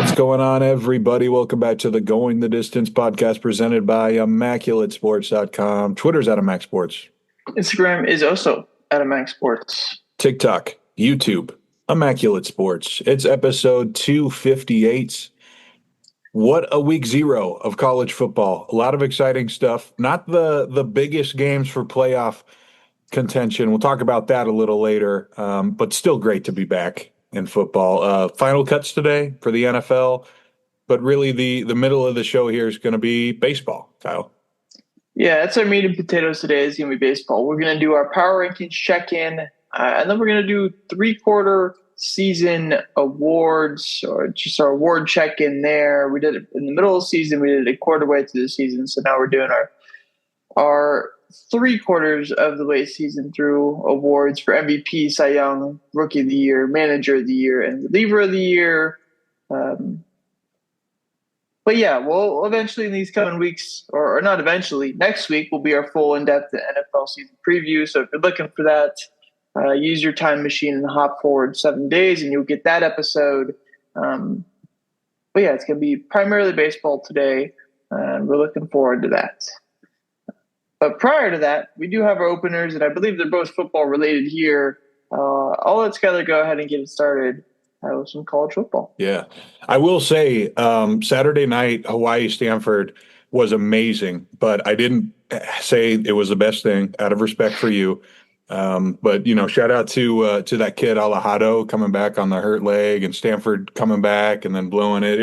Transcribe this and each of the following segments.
What's going on, everybody? Welcome back to the Going the Distance podcast presented by ImmaculateSports.com. Twitter's at ImmacSports. Instagram is also at ImmacSports. TikTok, YouTube, Immaculate Sports. It's episode 258. What a week zero of college football. A lot of exciting stuff. Not the biggest games for playoff contention. We'll talk about that a little later, but still great to be back in football. Final cuts today for the NFL, but really the middle of the show here is going to be baseball, Kyle. Yeah, that's our meat and potatoes today is going to be baseball. We're going to do our power rankings check-in, and then we're going to do three-quarter season awards, or just our award check-in there. We did it in the middle of the season. We did it a quarter way through the season, so now we're doing our three-quarters of the way season through awards for MVP, Cy Young, Rookie of the Year, Manager of the Year, and Reliever of the Year. But yeah, we'll eventually in these coming weeks, or not eventually, next week will be our full in-depth NFL season preview. So if you're looking for that, use your time machine and hop forward 7 days and you'll get that episode. But yeah, it's going to be primarily baseball today, and we're looking forward to that. But prior to that, we do have our openers, and I believe they're both football related here. I'll let Skyler go ahead and get it started with some college football. Yeah. I will say Saturday night, Hawaii-Stanford was amazing, but I didn't say it was the best thing out of respect for you. But, shout out to that kid Alejado coming back on the hurt leg and Stanford coming back and then blowing it.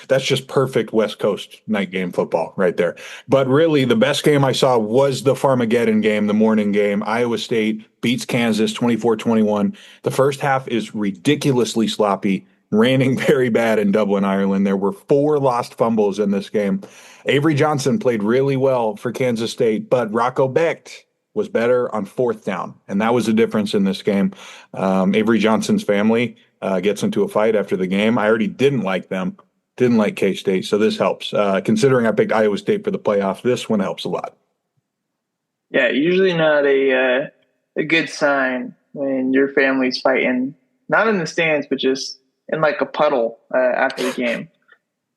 That's just perfect West Coast night game football right there. But really the best game I saw was the Farmageddon game, the morning game. Iowa State beats Kansas 24-21. The first half is ridiculously sloppy, raining very bad in Dublin, Ireland. There were 4 lost fumbles in this game. Avery Johnson played really well for Kansas State, but Rocco Becht was better on fourth down, and that was the difference in this game. Avery Johnson's family gets into a fight after the game. I already didn't like them, didn't like K-State, so this helps. Considering I picked Iowa State for the playoff, this one helps a lot. Yeah, usually not a good sign when your family's fighting, not in the stands, but just in like a puddle after the game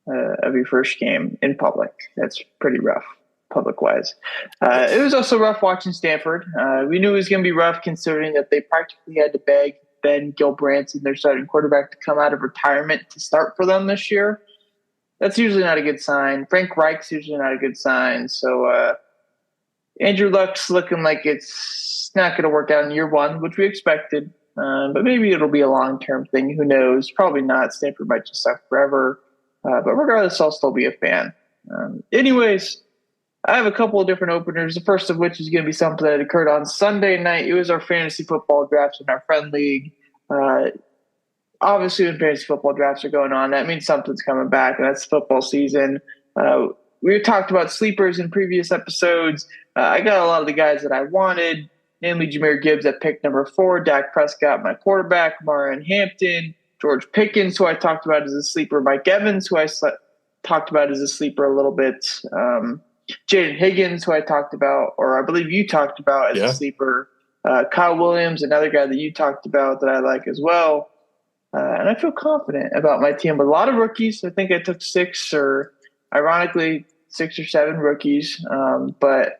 of your first game in public. That's pretty rough. Public-wise. It was also rough watching Stanford. We knew it was going to be rough considering that they practically had to beg Ben Gilbranson, their starting quarterback, to come out of retirement to start for them this year. That's usually not a good sign. Frank Reich's usually not a good sign. So Andrew Luck's looking like it's not going to work out in year one, which we expected. But maybe it'll be a long-term thing. Who knows? Probably not. Stanford might just suck forever. But regardless, I'll still be a fan. Anyways, I have a couple of different openers, the first of which is going to be something that occurred on Sunday night. It was our fantasy football drafts in our friend league. Obviously, when fantasy football drafts are going on, that means something's coming back, and that's football season. We talked about sleepers in previous episodes. I got a lot of the guys that I wanted, namely Jahmyr Gibbs at pick number 4, Dak Prescott, my quarterback, Marion Hampton, George Pickens, who I talked about as a sleeper, Mike Evans, who I talked about as a sleeper a little bit, Jaden Higgins, who I talked about, or I believe you talked about as a sleeper. Kyle Williams, another guy that you talked about that I like as well. And I feel confident about my team. But a lot of rookies. I think I took 6 or 7 rookies. But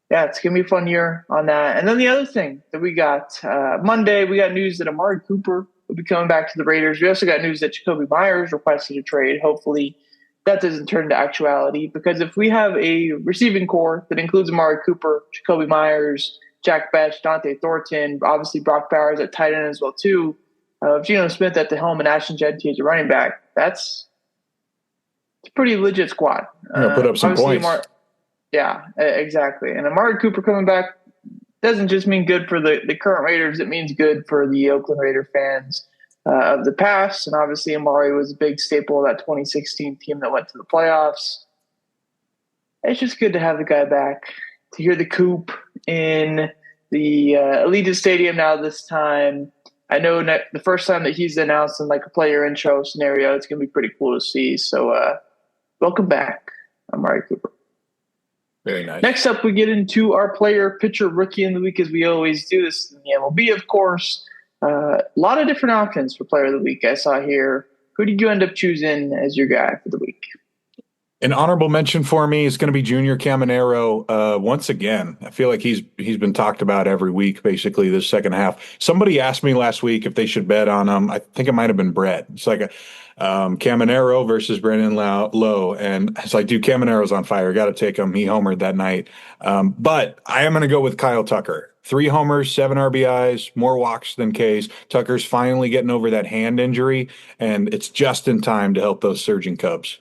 yeah, it's going to be a fun year on that. And then the other thing that we got, Monday, we got news that Amari Cooper will be coming back to the Raiders. We also got news that Jakobi Meyers requested a trade. Hopefully that doesn't turn to actuality, because if we have a receiving core that includes Amari Cooper, Jakobi Meyers, Jack Betch, Dante Thornton, obviously Brock Bowers at tight end as well too, Geno Smith at the helm and Ashton Jeanty as a running back, it's a pretty legit squad. Put up some points. Yeah, exactly. And Amari Cooper coming back doesn't just mean good for the current Raiders. It means good for the Oakland Raider fans of the past. And obviously Amari was a big staple of that 2016 team that went to the playoffs. It's just good to have the guy back, to hear the Coop in the Allegiant Stadium now this time. I know the first time that he's announced in like a player intro scenario, it's going to be pretty cool to see. So welcome back, Amari Cooper. Very nice. Next up, we get into our player, pitcher, rookie in the week, as we always do. This is in the MLB, of course. A lot of different options for player of the week I saw here. Who did you end up choosing as your guy for the week? An honorable mention for me is going to be Junior Caminero. Once again, I feel like he's been talked about every week, basically this second half. Somebody asked me last week if they should bet on him. I think it might have been Brett. It's like a Caminero versus Brandon Lowe, and it's like, dude, Caminero's on fire. Got to take him. He homered that night. But I am going to go with Kyle Tucker. 3 homers, 7 RBIs, more walks than Ks. Tucker's finally getting over that hand injury, and it's just in time to help those surging Cubs.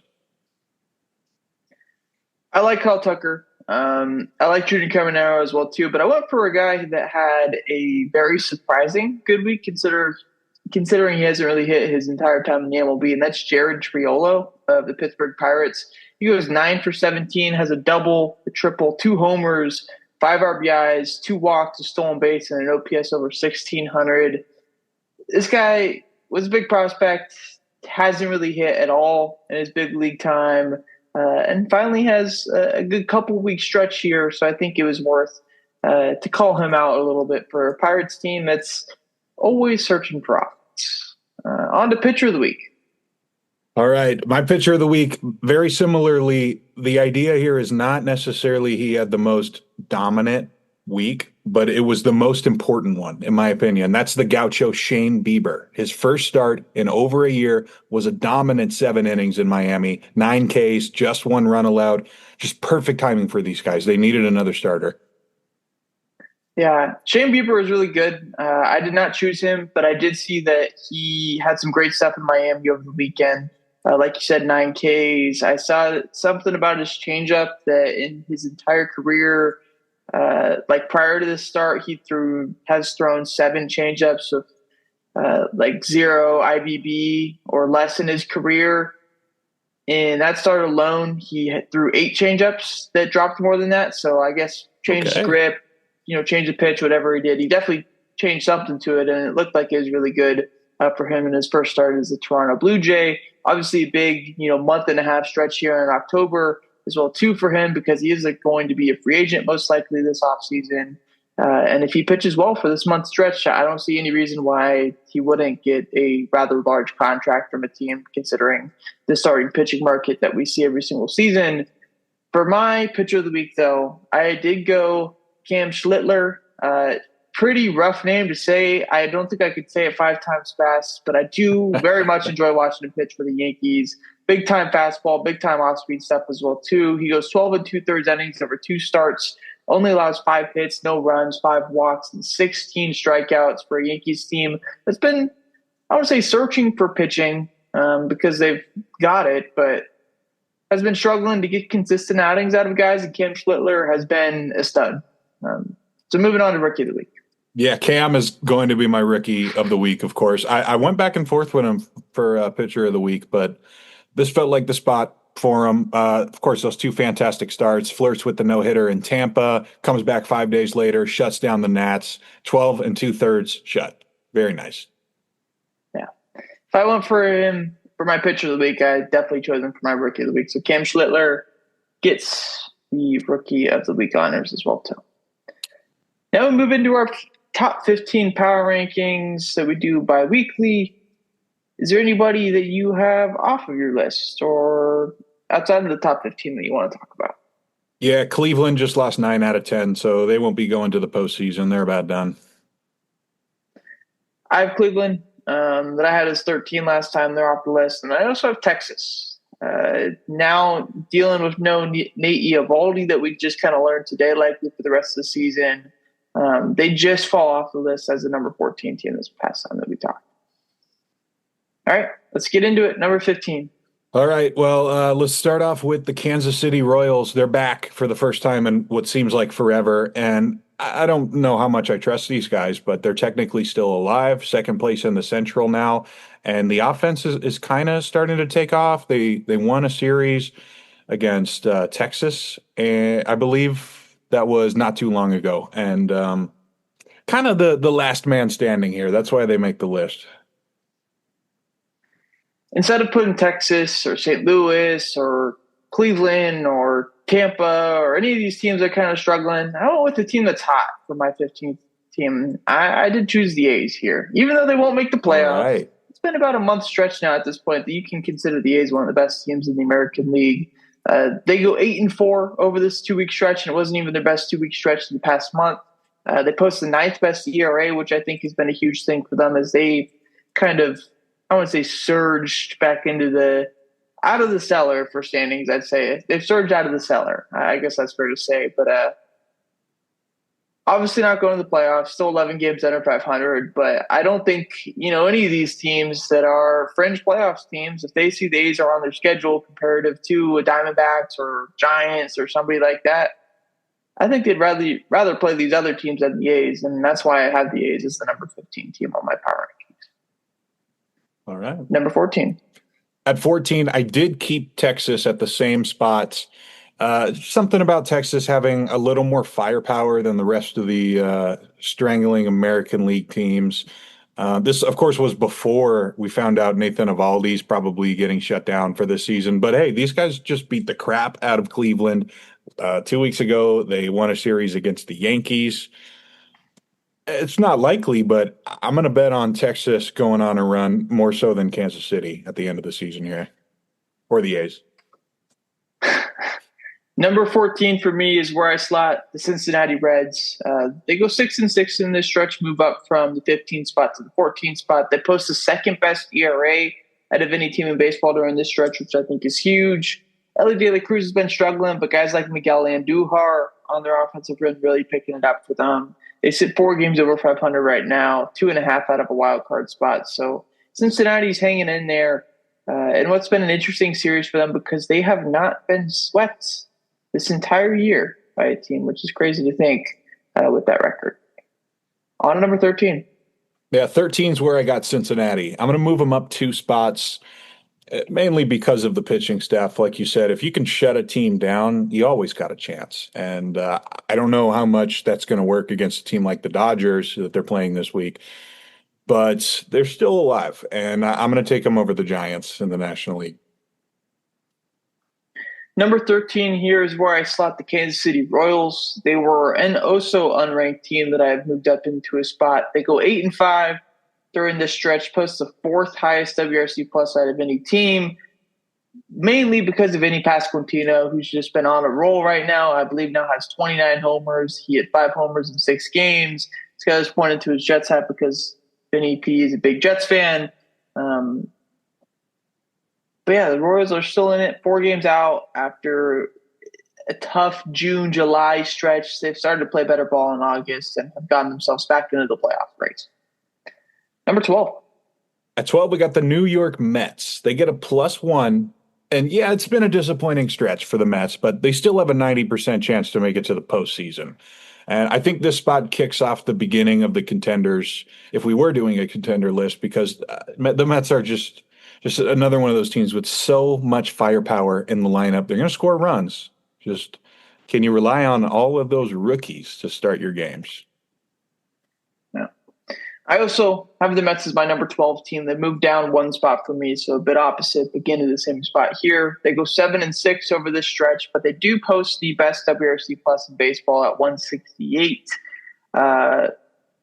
I like Kyle Tucker. I like Junior Caminero as well too, but I went for a guy that had a very surprising good week considering he hasn't really hit his entire time in the MLB, and that's Jared Triolo of the Pittsburgh Pirates. He goes 9 for 17, has a double, a triple, 2 homers, 5 RBIs, 2 walks, a stolen base, and an OPS over 1,600. This guy was a big prospect, hasn't really hit at all in his big league time. And finally has a good couple week stretch here, so I think it was worth to call him out a little bit for a Pirates team that's always searching for offense. On to pitcher of the week. All right, my pitcher of the week, very similarly, the idea here is not necessarily he had the most dominant week, but it was the most important one, in my opinion. That's the Gaucho Shane Bieber. His first start in over a year was a dominant 7 innings in Miami, 9 Ks, just 1 run allowed. Just perfect timing for these guys. They needed another starter. Yeah, Shane Bieber is really good. I did not choose him, but I did see that he had some great stuff in Miami over the weekend. Like you said, 9 Ks. I saw something about his changeup that in his entire career, like prior to the start, he has thrown 7 changeups with like 0 IBB or less in his career. In that start alone, he threw 8 changeups that dropped more than that. So I guess changed his grip, change the pitch, whatever he did. He definitely changed something to it, and it looked like it was really good for him in his first start as a Toronto Blue Jay. Obviously, a big month and a half stretch here in October as well too for him, because he is going to be a free agent most likely this offseason. And if he pitches well for this month stretch, I don't see any reason why he wouldn't get a rather large contract from a team, considering the starting pitching market that we see every single season. For my pitcher of the week, though, I did go Cam Schlittler. Pretty rough name to say. I don't think I could say it 5 times fast, but I do very much enjoy watching him pitch for the Yankees. Big time fastball, big time off speed stuff as well too. He goes 12 2/3 innings over 2 starts, only allows 5 hits, no runs, 5 walks, and 16 strikeouts for a Yankees team that's been, I would say, searching for pitching because they've got it, but has been struggling to get consistent outings out of guys, and Cam Schlittler has been a stud. So moving on to Rookie of the Week. Yeah, Cam is going to be my Rookie of the Week, of course. I went back and forth with him for Pitcher of the Week, but this felt like the spot for him. Of course, those 2 fantastic starts, flirts with the no-hitter in Tampa, comes back 5 days later, shuts down the Nats, 12 2/3 shut. Very nice. Yeah. If I went for him for my Pitcher of the Week, I definitely chose him for my Rookie of the Week. So Cam Schlittler gets the Rookie of the Week honors as well, too. Now we move into our top 15 power rankings that we do bi-weekly. Is there anybody that you have off of your list or outside of the top 15 that you want to talk about? Yeah, Cleveland just lost 9 out of 10, so they won't be going to the postseason. They're about done. I have Cleveland that I had as 13 last time. They're off the list. And I also have Texas. Now dealing with no Nate Eovaldi that we just kind of learned today, likely for the rest of the season. They just fall off the list as the number 14 team this past time that we talked. All right, let's get into it. Number 15. All right, well, let's start off with the Kansas City Royals. They're back for the first time in what seems like forever, and I don't know how much I trust these guys, but they're technically still alive, second place in the Central now, and the offense is kind of starting to take off. They won a series against Texas, and I believe that was not too long ago, and kind of the last man standing here. That's why they make the list. Instead of putting Texas or St. Louis or Cleveland or Tampa or any of these teams that are kind of struggling, I went with the team that's hot for my 15th team. I did choose the A's here. Even though they won't make the playoffs, right. been about a month stretch now at this point that you can consider the A's one of the best teams in the American League. They go 8-4 over this 2 week stretch, and it wasn't even their best 2 week stretch in the past month. They posted the ninth best ERA, which I think has been a huge thing for them as they kind of, I wouldn't say surged back into out of the cellar for standings. I'd say they've surged out of the cellar. I guess that's fair to say, but obviously not going to the playoffs, still 11 games under 500, but I don't think, any of these teams that are fringe playoffs teams, if they see the A's are on their schedule comparative to a Diamondbacks or Giants or somebody like that, I think they'd rather play these other teams than the A's, and that's why I have the A's as the number 15 team on my power rankings. All right. Number 14. At 14, I did keep Texas at the same spots. Something about Texas having a little more firepower than the rest of the strangling American League teams. This, of course, was before we found out Nathan Eovaldi's probably getting shut down for this season. But hey, these guys just beat the crap out of Cleveland. 2 weeks ago, they won a series against the Yankees. It's not likely, but I'm going to bet on Texas going on a run more so than Kansas City at the end of the season here, or the A's. Number 14 for me is where I slot the Cincinnati Reds. They go 6-6 in this stretch, move up from the 15th spot to the 14th spot. They post the second best ERA out of any team in baseball during this stretch, which I think is huge. Ellie De La Cruz has been struggling, but guys like Miguel Andujar on their offensive run really picking it up for them. They sit 4 games over 500 right now, 2.5 out of a wild card spot. So Cincinnati's hanging in there. And what's been an interesting series for them because they have not been swept this entire year by a team, which is crazy to think with that record. On to number 13. Yeah, 13 is where I got Cincinnati. I'm going to move them up 2 spots, mainly because of the pitching staff. Like you said, if you can shut a team down, you always got a chance. And I don't know how much that's going to work against a team like the Dodgers that they're playing this week, but they're still alive. And I'm going to take them over the Giants in the National League. Number 13 here is where I slot the Kansas City Royals. They were an also unranked team that I have moved up into a spot. They go 8-5 during this stretch, post the 4th highest WRC plus out of any team, mainly because of Vinny Pasquantino, who's just been on a roll right now. I believe now has 29 homers. He had 5 homers in 6 games. This guy was pointed to his Jets hat because Vinny P is a big Jets fan. But yeah, the Royals are still in it, 4 games out after a tough June, July stretch. They've started to play better ball in August and have gotten themselves back into the playoff race. Number 12. At 12, we got the New York Mets. They get a +1. And yeah, it's been a disappointing stretch for the Mets, but they still have a 90% chance to make it to the postseason. And I think this spot kicks off the beginning of the contenders, if we were doing a contender list, because the Mets are just another one of those teams with so much firepower in the lineup. They're going to score runs. Just can you rely on all of those rookies to start your games? Yeah. I also have the Mets as my number 12 team. They moved down 1 spot for me, so a bit opposite, begin in the same spot here. They go 7-6 over this stretch, but they do post the best WRC plus in baseball at 168.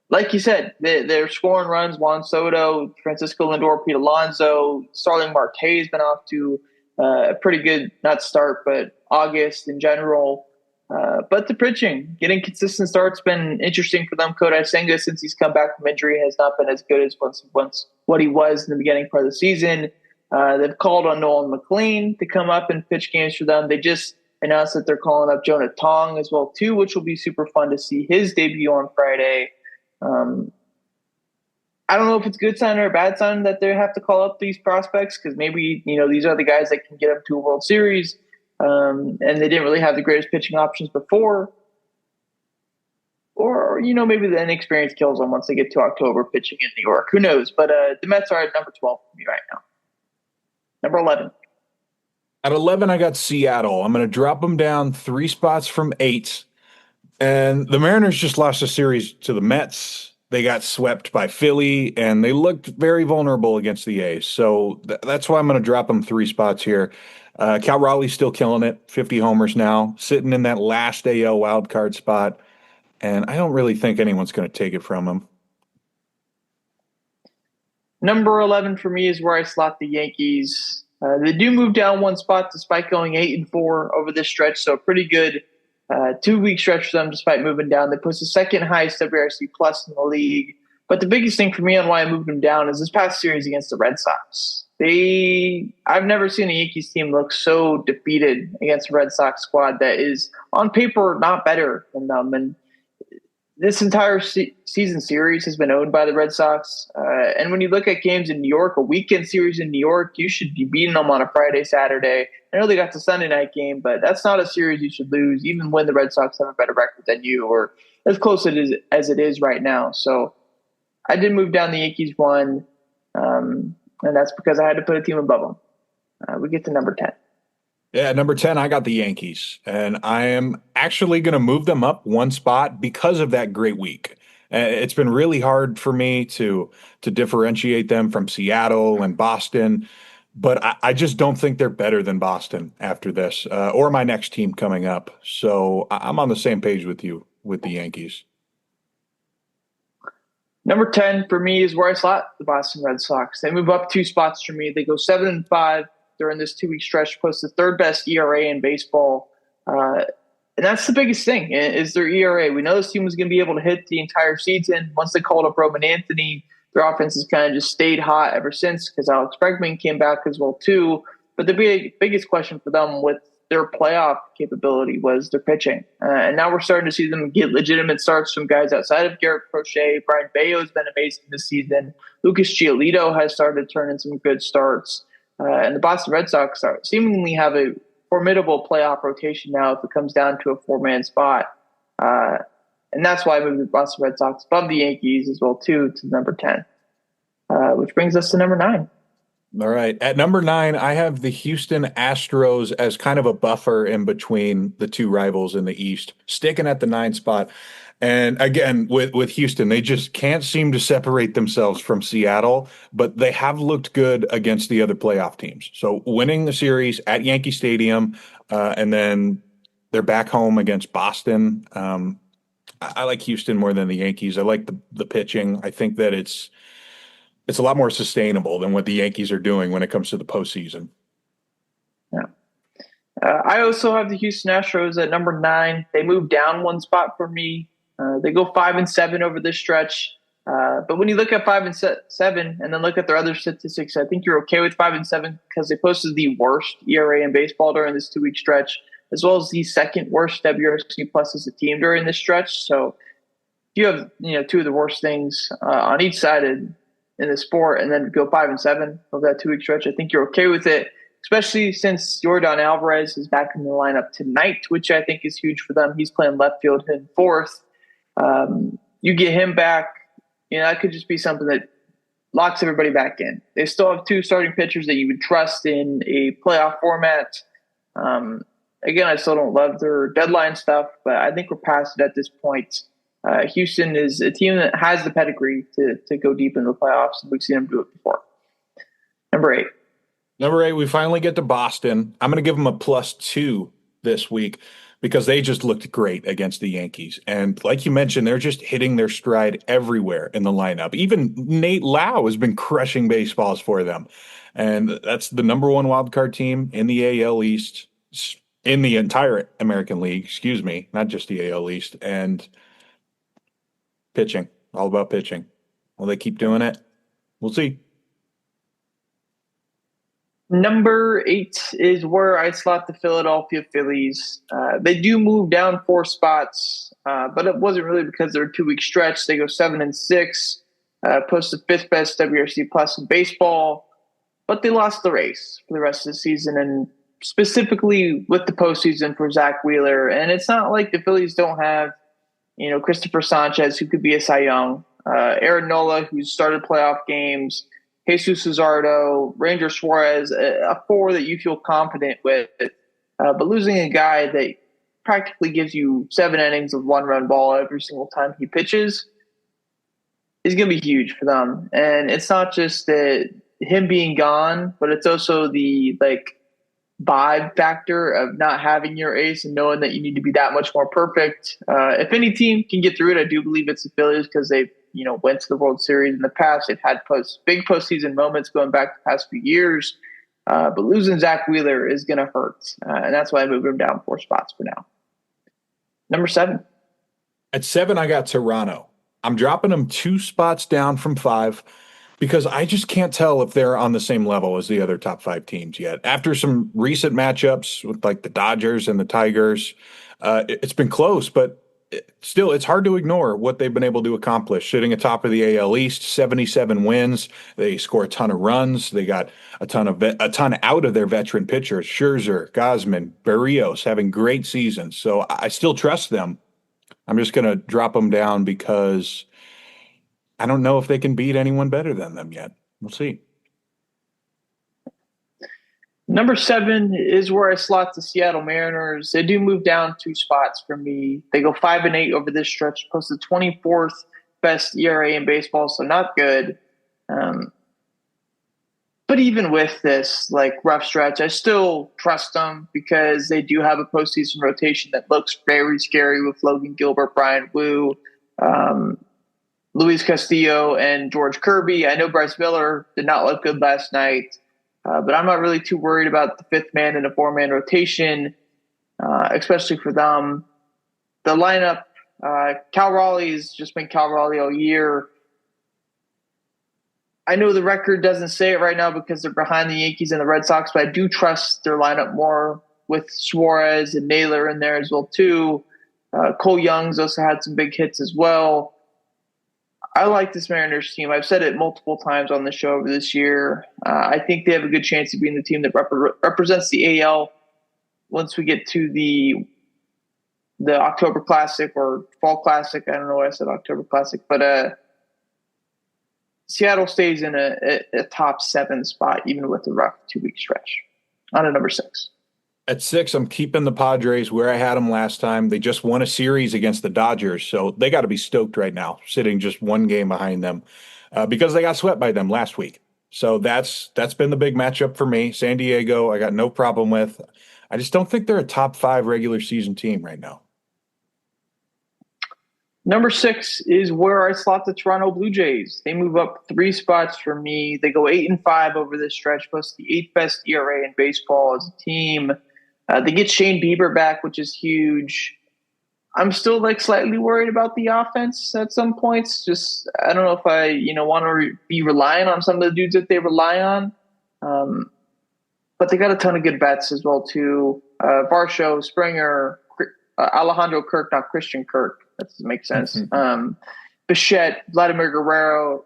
Like you said, they're scoring runs. Juan Soto, Francisco Lindor, Pete Alonso, Starling Marte has been off to a pretty good, not start, but August in general. But the pitching, getting consistent starts, been interesting for them. Kodai Senga, since he's come back from injury, has not been as good as once what he was in the beginning part of the season. They've called on Nolan McLean to come up and pitch games for them. They just announced that they're calling up Jonah Tong as well too, which will be super fun to see his debut on Friday. I don't know if it's a good sign or a bad sign that they have to call up these prospects because maybe, these are the guys that can get them to a World Series. And they didn't really have the greatest pitching options before. Or, maybe the inexperience kills them once they get to October pitching in New York. Who knows? But the Mets are at number 12 for me right now. Number 11. At 11, I got Seattle. I'm going to drop them down 3 spots from 8. And the Mariners just lost a series to the Mets. They got swept by Philly, and they looked very vulnerable against the A's. So that's why I'm going to drop them 3 spots here. Cal Raleigh's still killing it, 50 homers now, sitting in that last AL wildcard spot. And I don't really think anyone's going to take it from him. Number 11 for me is where I slot the Yankees. They do move down one spot despite going 8-4 over this stretch, so a pretty good 2-week stretch for them despite moving down. They post the second highest WRC plus in the league. But the biggest thing for me on why I moved them down is this past series against the Red Sox. I've never seen a Yankees team look so defeated against a Red Sox squad that is on paper not better than them. And this entire season series has been owned by the Red Sox. And when you look at games in New York, a weekend series in New York, you should be beating them on a Friday, Saturday. I know they got the Sunday night game, but that's not a series you should lose, even when the Red Sox have a better record than you, or as close as it is right now. So I did move down the Yankees one, and that's because I had to put a team above them. We get to number 10. Yeah, number 10, I got the Yankees, and I am actually going to move them up one spot because of that great week. It's been really hard for me to differentiate them from Seattle and Boston, but I just don't think they're better than Boston after this, or my next team coming up. So I'm on the same page with you with the Yankees. Number 10 for me is where I slot the Boston Red Sox. They move up 2 spots for me. They go 7-5 during this 2-week stretch, post the third best ERA in baseball. And that's the biggest thing is their ERA. We know this team was going to be able to hit the entire season. Once they called up Roman Anthony, their offense has kind of just stayed hot ever since because Alex Bregman came back as well too. But the biggest question for them with their playoff capability was their pitching. And now we're starting to see them get legitimate starts from guys outside of Garrett Crochet. Brian Bayo has been amazing this season. Lucas Giolito has started turning some good starts. And the Boston Red Sox seemingly have a formidable playoff rotation now if it comes down to a 4-man spot. And that's why I moved the Boston Red Sox above the Yankees as well, too, to number 10, which brings us to number 9. All right. At number 9, I have the Houston Astros as kind of a buffer in between the two rivals in the East, sticking at the 9 spot. And again, with Houston, they just can't seem to separate themselves from Seattle, but they have looked good against the other playoff teams. So winning the series at Yankee Stadium, and then they're back home against Boston. I like Houston more than the Yankees. I like the pitching. I think that it's a lot more sustainable than what the Yankees are doing when it comes to the postseason. Yeah. I also have the Houston Astros at number 9. They moved down one spot for me. They go 5-7 over this stretch. But when you look at 5-7 and then look at their other statistics, I think you're okay with 5-7 because they posted the worst ERA in baseball during this 2-week stretch, as well as the second worst WRC plus as a team during this stretch. So if you have 2 of the worst things on each side in the sport, and then go 5-7 of that 2-week stretch, I think you're okay with it, especially since Yordan Alvarez is back in the lineup tonight, which I think is huge for them. He's playing left field, hitting fourth. You get him back, that could just be something that locks everybody back in. They still have 2 starting pitchers that you would trust in a playoff format. Again, I still don't love their deadline stuff, but I think we're past it at this point. Houston is a team that has the pedigree to go deep into the playoffs, and we've seen them do it before. Number 8. Number 8, we finally get to Boston. I'm going to give them a +2 this week because they just looked great against the Yankees. And like you mentioned, they're just hitting their stride everywhere in the lineup. Even Nate Lau has been crushing baseballs for them. And that's the number 1 wildcard team in the AL East, in the entire American League, excuse me, not just the AL East. And pitching, all about pitching. Will they keep doing it? We'll see. Number 8 is where I slot the Philadelphia Phillies. They do move down 4 spots, but it wasn't really because they're a 2-week stretch. They go 7-6, post the 5th best WRC plus in baseball, but they lost the race for the rest of the season, and specifically with the postseason for Zach Wheeler. And it's not like the Phillies don't have, Christopher Sanchez, who could be a Cy Young, Aaron Nola, who started playoff games, Jesus Luzardo, Ranger Suarez, a 4 that you feel confident with. But losing a guy that practically gives you 7 innings of 1-run ball every single time he pitches is going to be huge for them. And it's not just that him being gone, but it's also the vibe factor of not having your ace and knowing that you need to be that much more perfect. If any team can get through it, I do believe it's the Phillies because they went to the World Series in the past. They've had big postseason moments going back the past few years. But losing Zach Wheeler is going to hurt. And that's why I moved him down 4 spots for now. Number 7. At 7, I got Toronto. I'm dropping them 2 spots down from 5 because I just can't tell if they're on the same level as the other top 5 teams yet. After some recent matchups with like the Dodgers and the Tigers, it's been close, but still, it's hard to ignore what they've been able to accomplish. Sitting atop of the AL East, 77 wins. They score a ton of runs. They got a ton out of their veteran pitchers. Scherzer, Gausman, Berrios having great seasons. So I still trust them. I'm just going to drop them down because I don't know if they can beat anyone better than them yet. We'll see. Number 7 is where I slot the Seattle Mariners. They do move down 2 spots for me. They go 5-8 over this stretch, post the 24th best ERA in baseball, so not good. But even with this rough stretch, I still trust them because they do have a postseason rotation that looks very scary with Logan Gilbert, Brian Wu, Luis Castillo, and George Kirby. I know Bryce Miller did not look good last night. But I'm not really too worried about the 5th man in a 4-man rotation, especially for them. The lineup, Cal Raleigh's just been Cal Raleigh all year. I know the record doesn't say it right now because they're behind the Yankees and the Red Sox, but I do trust their lineup more with Suarez and Naylor in there as well too. Cole Young's also had some big hits as well. I like this Mariners team. I've said it multiple times on the show over this year. I think they have a good chance of being the team that represents the AL once we get to the October Classic or Fall Classic. I don't know why I said October Classic, but Seattle stays in a top 7 spot, even with the rough 2-week stretch. On to number 6. At 6, I'm keeping the Padres where I had them last time. They just won a series against the Dodgers, so they got to be stoked right now, sitting just 1 game behind them because they got swept by them last week. So that's been the big matchup for me. San Diego, I got no problem with. I just don't think they're a top 5 regular season team right now. Number 6 is where I slot the Toronto Blue Jays. They move up 3 spots for me. They go 8-5 over this stretch, plus the 8th best ERA in baseball as a team. They get Shane Bieber back, which is huge. I'm still slightly worried about the offense at some points. Just I don't know if I want to be relying on some of the dudes that they rely on. But they got a ton of good bets as well too. Varsho, Springer, Alejandro Kirk, not Christian Kirk. That doesn't make sense. Bichette, Vladimir Guerrero,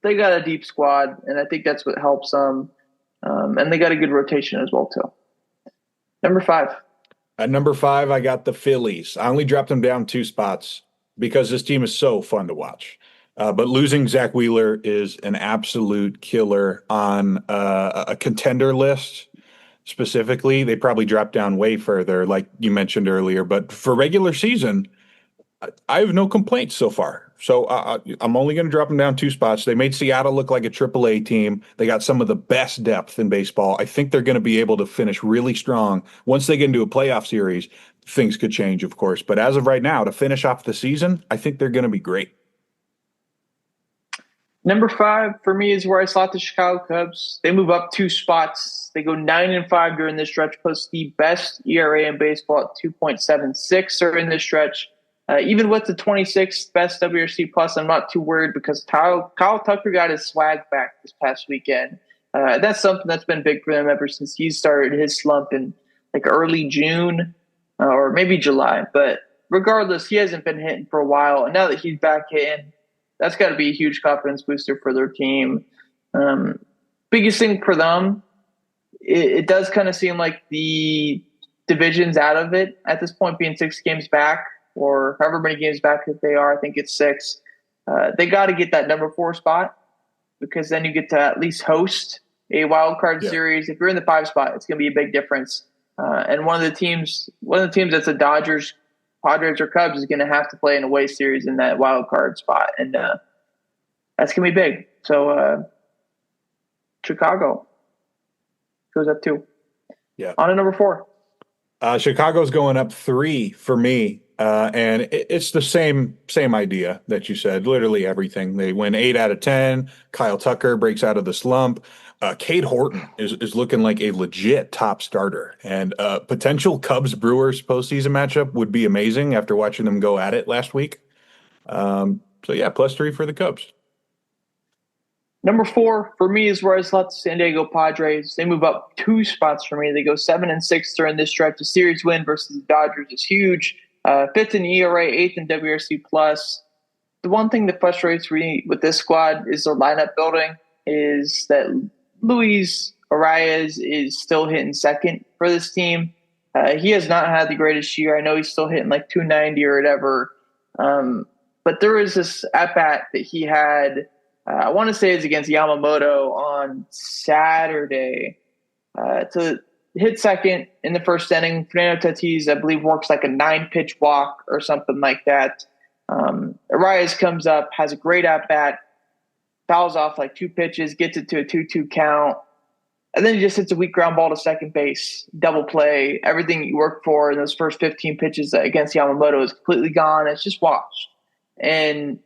they got a deep squad, and I think that's what helps them. And they got a good rotation as well, too. Number 5. At number 5, I got the Phillies. I only dropped them down 2 spots because this team is so fun to watch. But losing Zach Wheeler is an absolute killer on a contender list. Specifically, they probably dropped down way further, like you mentioned earlier. But for regular season, I have no complaints so far. So I'm only going to drop them down 2 spots. They made Seattle look like a AAA team. They got some of the best depth in baseball. I think they're going to be able to finish really strong. Once they get into a playoff series, things could change, of course. But as of right now, to finish off the season, I think they're going to be great. Number 5 for me is where I slot the Chicago Cubs. They move up 2 spots. They go 9-5 during this stretch, plus the best ERA in baseball at 2.76 during this stretch. Even with the 26th best WRC plus, I'm not too worried because Kyle Tucker got his swag back this past weekend. That's something that's been big for them ever since he started his slump in early June or maybe July. But regardless, he hasn't been hitting for a while. And now that he's back hitting, that's got to be a huge confidence booster for their team. Biggest thing for them, it does kind of seem like the division's out of it at this point, being 6 games back. Or however many games back that they are. I think it's 6. They got to get that number 4 spot because then you get to at least host a wild card series. If you're in the 5 spot, it's going to be a big difference. And one of the teams that's the Dodgers, Padres, or Cubs is going to have to play an away series in that wild card spot, and that's going to be big. So Chicago. goes up 2. Yeah. On to number 4. Chicago's going up 3 for me. And it's the same idea that you said, literally everything. They win 8 out of 10. Kyle Tucker breaks out of the slump. Cade Horton is looking like a legit top starter. And potential Cubs-Brewers postseason matchup would be amazing after watching them go at it last week. So, yeah, +3 for the Cubs. Number 4 for me is where I slot the San Diego Padres. They move up 2 spots for me. They go 7-6 during this stretch. A series win versus the Dodgers is huge. 5th in ERA, 8th in WRC plus. The one thing that frustrates me with this squad is their lineup building. Is that Luis Arias is still hitting second for this team. He has not had the greatest year. I know he's still hitting like 290 or whatever. But there was this at bat that he had. I want to say it's against Yamamoto on Saturday to hit second in the first inning. Fernando Tatis, I believe, works like a 9-pitch walk or something like that. Arias comes up, has a great at-bat, fouls off like 2 pitches, gets it to a 2-2 count, and then he just hits a weak ground ball to second base, double play. Everything you worked for in those first 15 pitches against Yamamoto is completely gone. It's just washed. And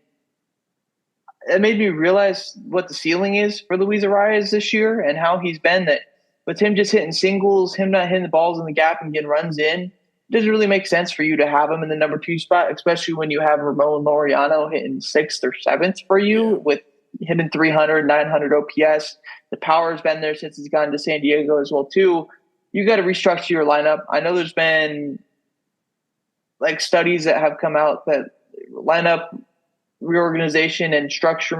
it made me realize what the ceiling is for Luis Arias this year and how he's been, that with him just hitting singles, him not hitting the balls in the gap and getting runs in, it doesn't really make sense for you to have him in the number 2 spot, especially when you have Ramon Laureano hitting 6th or 7th for you with hitting 300, 900 OPS. The power has been there since he's gone to San Diego as well too. You got to restructure your lineup. I know there's been like studies that have come out that lineup reorganization and structure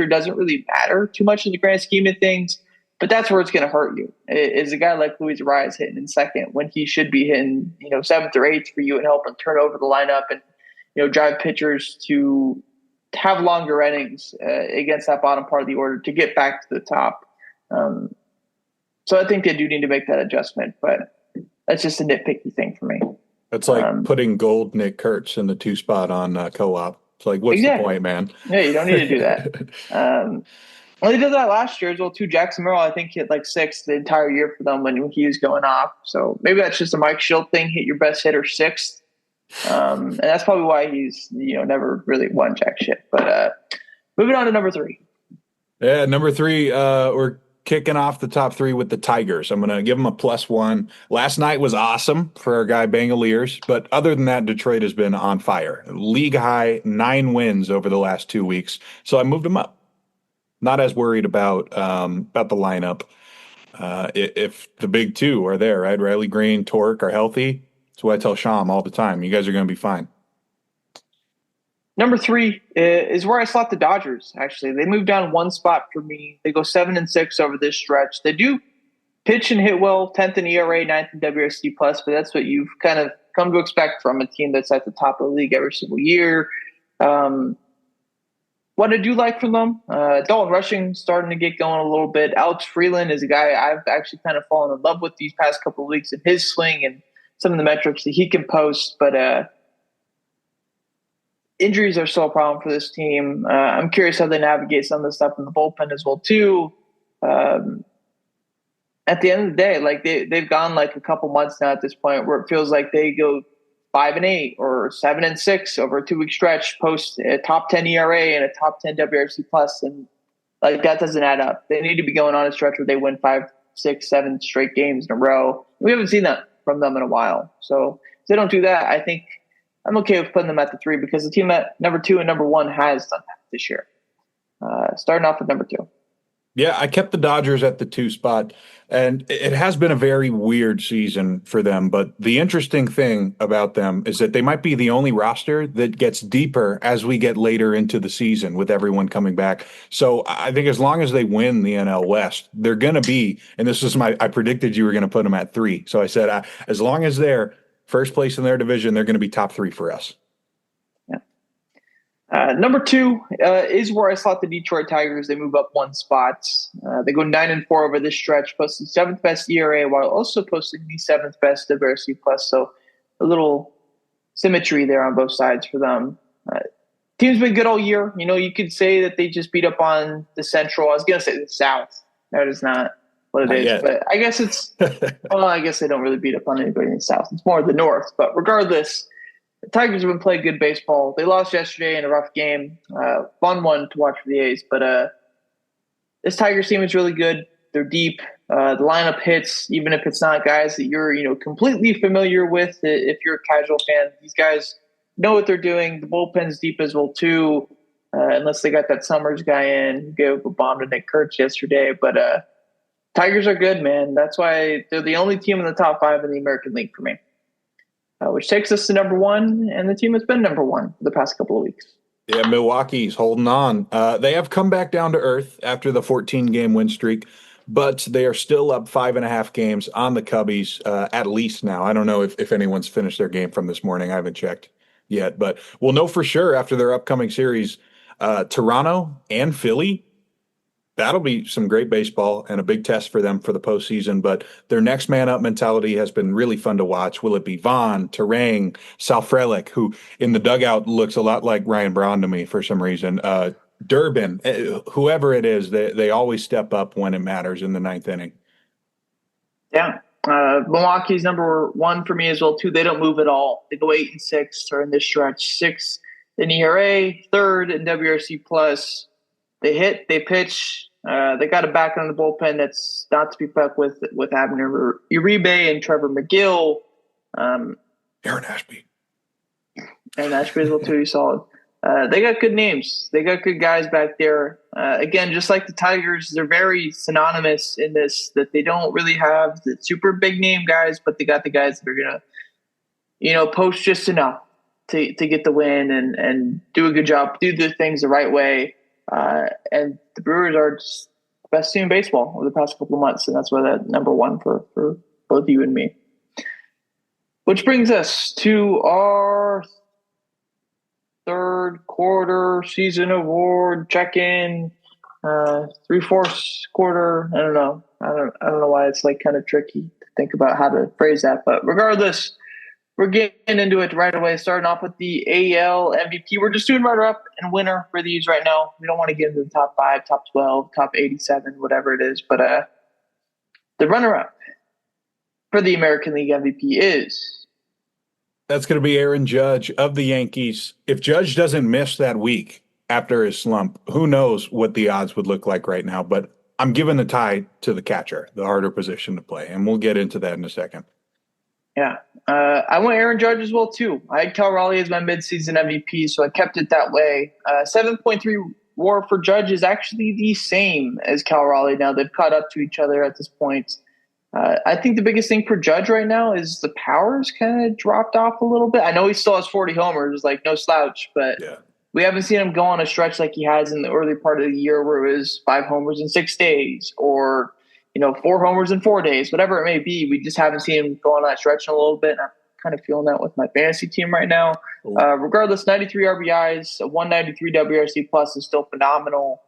doesn't really matter too much in the grand scheme of things, but that's where it's going to hurt you. Is a guy like Luis Arias hitting in second when he should be hitting 7th or 8th for you and helping turn over the lineup and drive pitchers to have longer innings against that bottom part of the order to get back to the top. So I think they do need to make that adjustment, but that's just a nitpicky thing for me. It's like putting gold Nick Kurtz in the 2 spot on co-op. It's like, what's the point, man? Yeah, you don't need to do that. Well, they did that last year as well, too. Jackson Merrill, I think, hit like 6th the entire year for them when he was going off. So maybe that's just a Mike Schilt thing, hit your best hitter 6th. And that's probably why he's, never really won jack shit. But moving on to number 3. Yeah, number 3, we're kicking off the top 3 with the Tigers. I'm going to give them a +1. Last night was awesome for our guy Bangaliers, but other than that, Detroit has been on fire. League high 9 wins over the last 2 weeks, so I moved them up. Not as worried about the lineup. If the big 2 are there, right? Riley Green, Torque are healthy. That's what I tell Sham all the time. You guys are going to be fine. Number 3 is where I slot the Dodgers, actually. They moved down 1 spot for me. They go 7-6 over this stretch. They do pitch and hit well, 10th in ERA, 9th in WRC+, but that's what you've kind of come to expect from a team that's at the top of the league every single year. What I do like from them, Dalton Rushing starting to get going a little bit. Alex Freeland is a guy I've actually kind of fallen in love with these past couple of weeks in his swing and some of the metrics that he can post, but injuries are still a problem for this team. I'm curious how they navigate some of the stuff in the bullpen as well too. At the end of the day, like they've gone like a couple months now at this point where it feels like they go 5-8 or 7-6 over a 2-week stretch, post a top 10 ERA and a top 10 WRC+, and like that doesn't add up. They need to be going on a stretch where they win 5, 6, 7 straight games in a row. We haven't seen that from them in a while. So if they don't do that, I think I'm okay with putting them at the 3 because the team at number 2 and number 1 has done that this year. Starting off with number 2. Yeah, I kept the Dodgers at the 2 spot, and it has been a very weird season for them. But the interesting thing about them is that they might be the only roster that gets deeper as we get later into the season with everyone coming back. So I think as long as they win the NL West, they're going to be, and this is I predicted you were going to put them at 3. So I said, as long as they're first place in their division, they're going to be top 3 for us. Number 2 is where I slot the Detroit Tigers. They move up 1 spot. They go 9-4 over this stretch, posting 7th best ERA while also posting the 7th best WRC+. So a little symmetry there on both sides for them. Team's been good all year. You could say that they just beat up on the Central. I was going to say the South. That is not. what it Not is. yet. But I guess I guess they don't really beat up on anybody in the South. It's more the North. But regardless, the Tigers have been playing good baseball. They lost yesterday in a rough game. Fun one to watch for the A's. But this Tigers team is really good. They're deep. The lineup hits, even if it's not guys that you're completely familiar with. If you're a casual fan, these guys know what they're doing. The bullpen's deep as well too. Unless they got that Summers guy in who gave a bomb to Nick Kurtz yesterday. But Tigers are good, man. That's why they're the only team in the top 5 in the American League for me. Which takes us to number 1, and the team has been number 1 for the past couple of weeks. Yeah, Milwaukee's holding on. They have come back down to earth after the 14-game win streak, but they are still up 5.5 games on the Cubbies, at least now. I don't know if anyone's finished their game from this morning. I haven't checked yet, but we'll know for sure after their upcoming series. Toronto and Philly, that'll be some great baseball and a big test for them for the postseason. But their next man up mentality has been really fun to watch. Will it be Vaughn, Terang, Sal Frelick, who in the dugout looks a lot like Ryan Braun to me for some reason? Durbin, whoever it is, they always step up when it matters in the 9th inning. Yeah. Milwaukee's number 1 for me as well, too. They don't move at all. They go 8-6 during this stretch. 6th in ERA, 3rd in WRC plus. They hit, they pitch. They got a back on the bullpen that's not to be fucked with Abner Uribe and Trevor McGill. Aaron Ashby. Aaron Ashby as well too. He's solid. They got good names. They got good guys back there. Again, just like the Tigers, they're very synonymous in this, that they don't really have the super big name guys, but they got the guys that are gonna, post just enough to get the win and do a good job, do the things the right way. And the Brewers are just the best team in baseball over the past couple of months, and that's why they're number 1 for both you and me. Which brings us to our third quarter season award check-in. 3/4 quarter. I don't know. I don't know why it's like kind of tricky to think about how to phrase that, but regardless, we're getting into it right away, starting off with the AL MVP. We're just doing runner-up and winner for these right now. We don't want to get into the top 5, top 12, top 87, whatever it is. But the runner-up for the American League MVP is... That's going to be Aaron Judge of the Yankees. If Judge doesn't miss that week after his slump, who knows what the odds would look like right now. But I'm giving the tie to the catcher, the harder position to play. And we'll get into that in a second. Yeah. I went Aaron Judge as well, too. I had Cal Raleigh as my midseason MVP, so I kept it that way. 7.3 WAR for Judge is actually the same as Cal Raleigh now. They've caught up to each other at this point. I think the biggest thing for Judge right now is the power's kind of dropped off a little bit. I know he still has 40 homers, like no slouch, but we haven't seen him go on a stretch like he has in the early part of the year where it was 5 homers in 6 days or 4 homers in 4 days, whatever it may be. We just haven't seen him go on that stretch in a little bit. And I'm kind of feeling that with my fantasy team right now. Regardless, 93 RBIs, a 193 WRC plus is still phenomenal.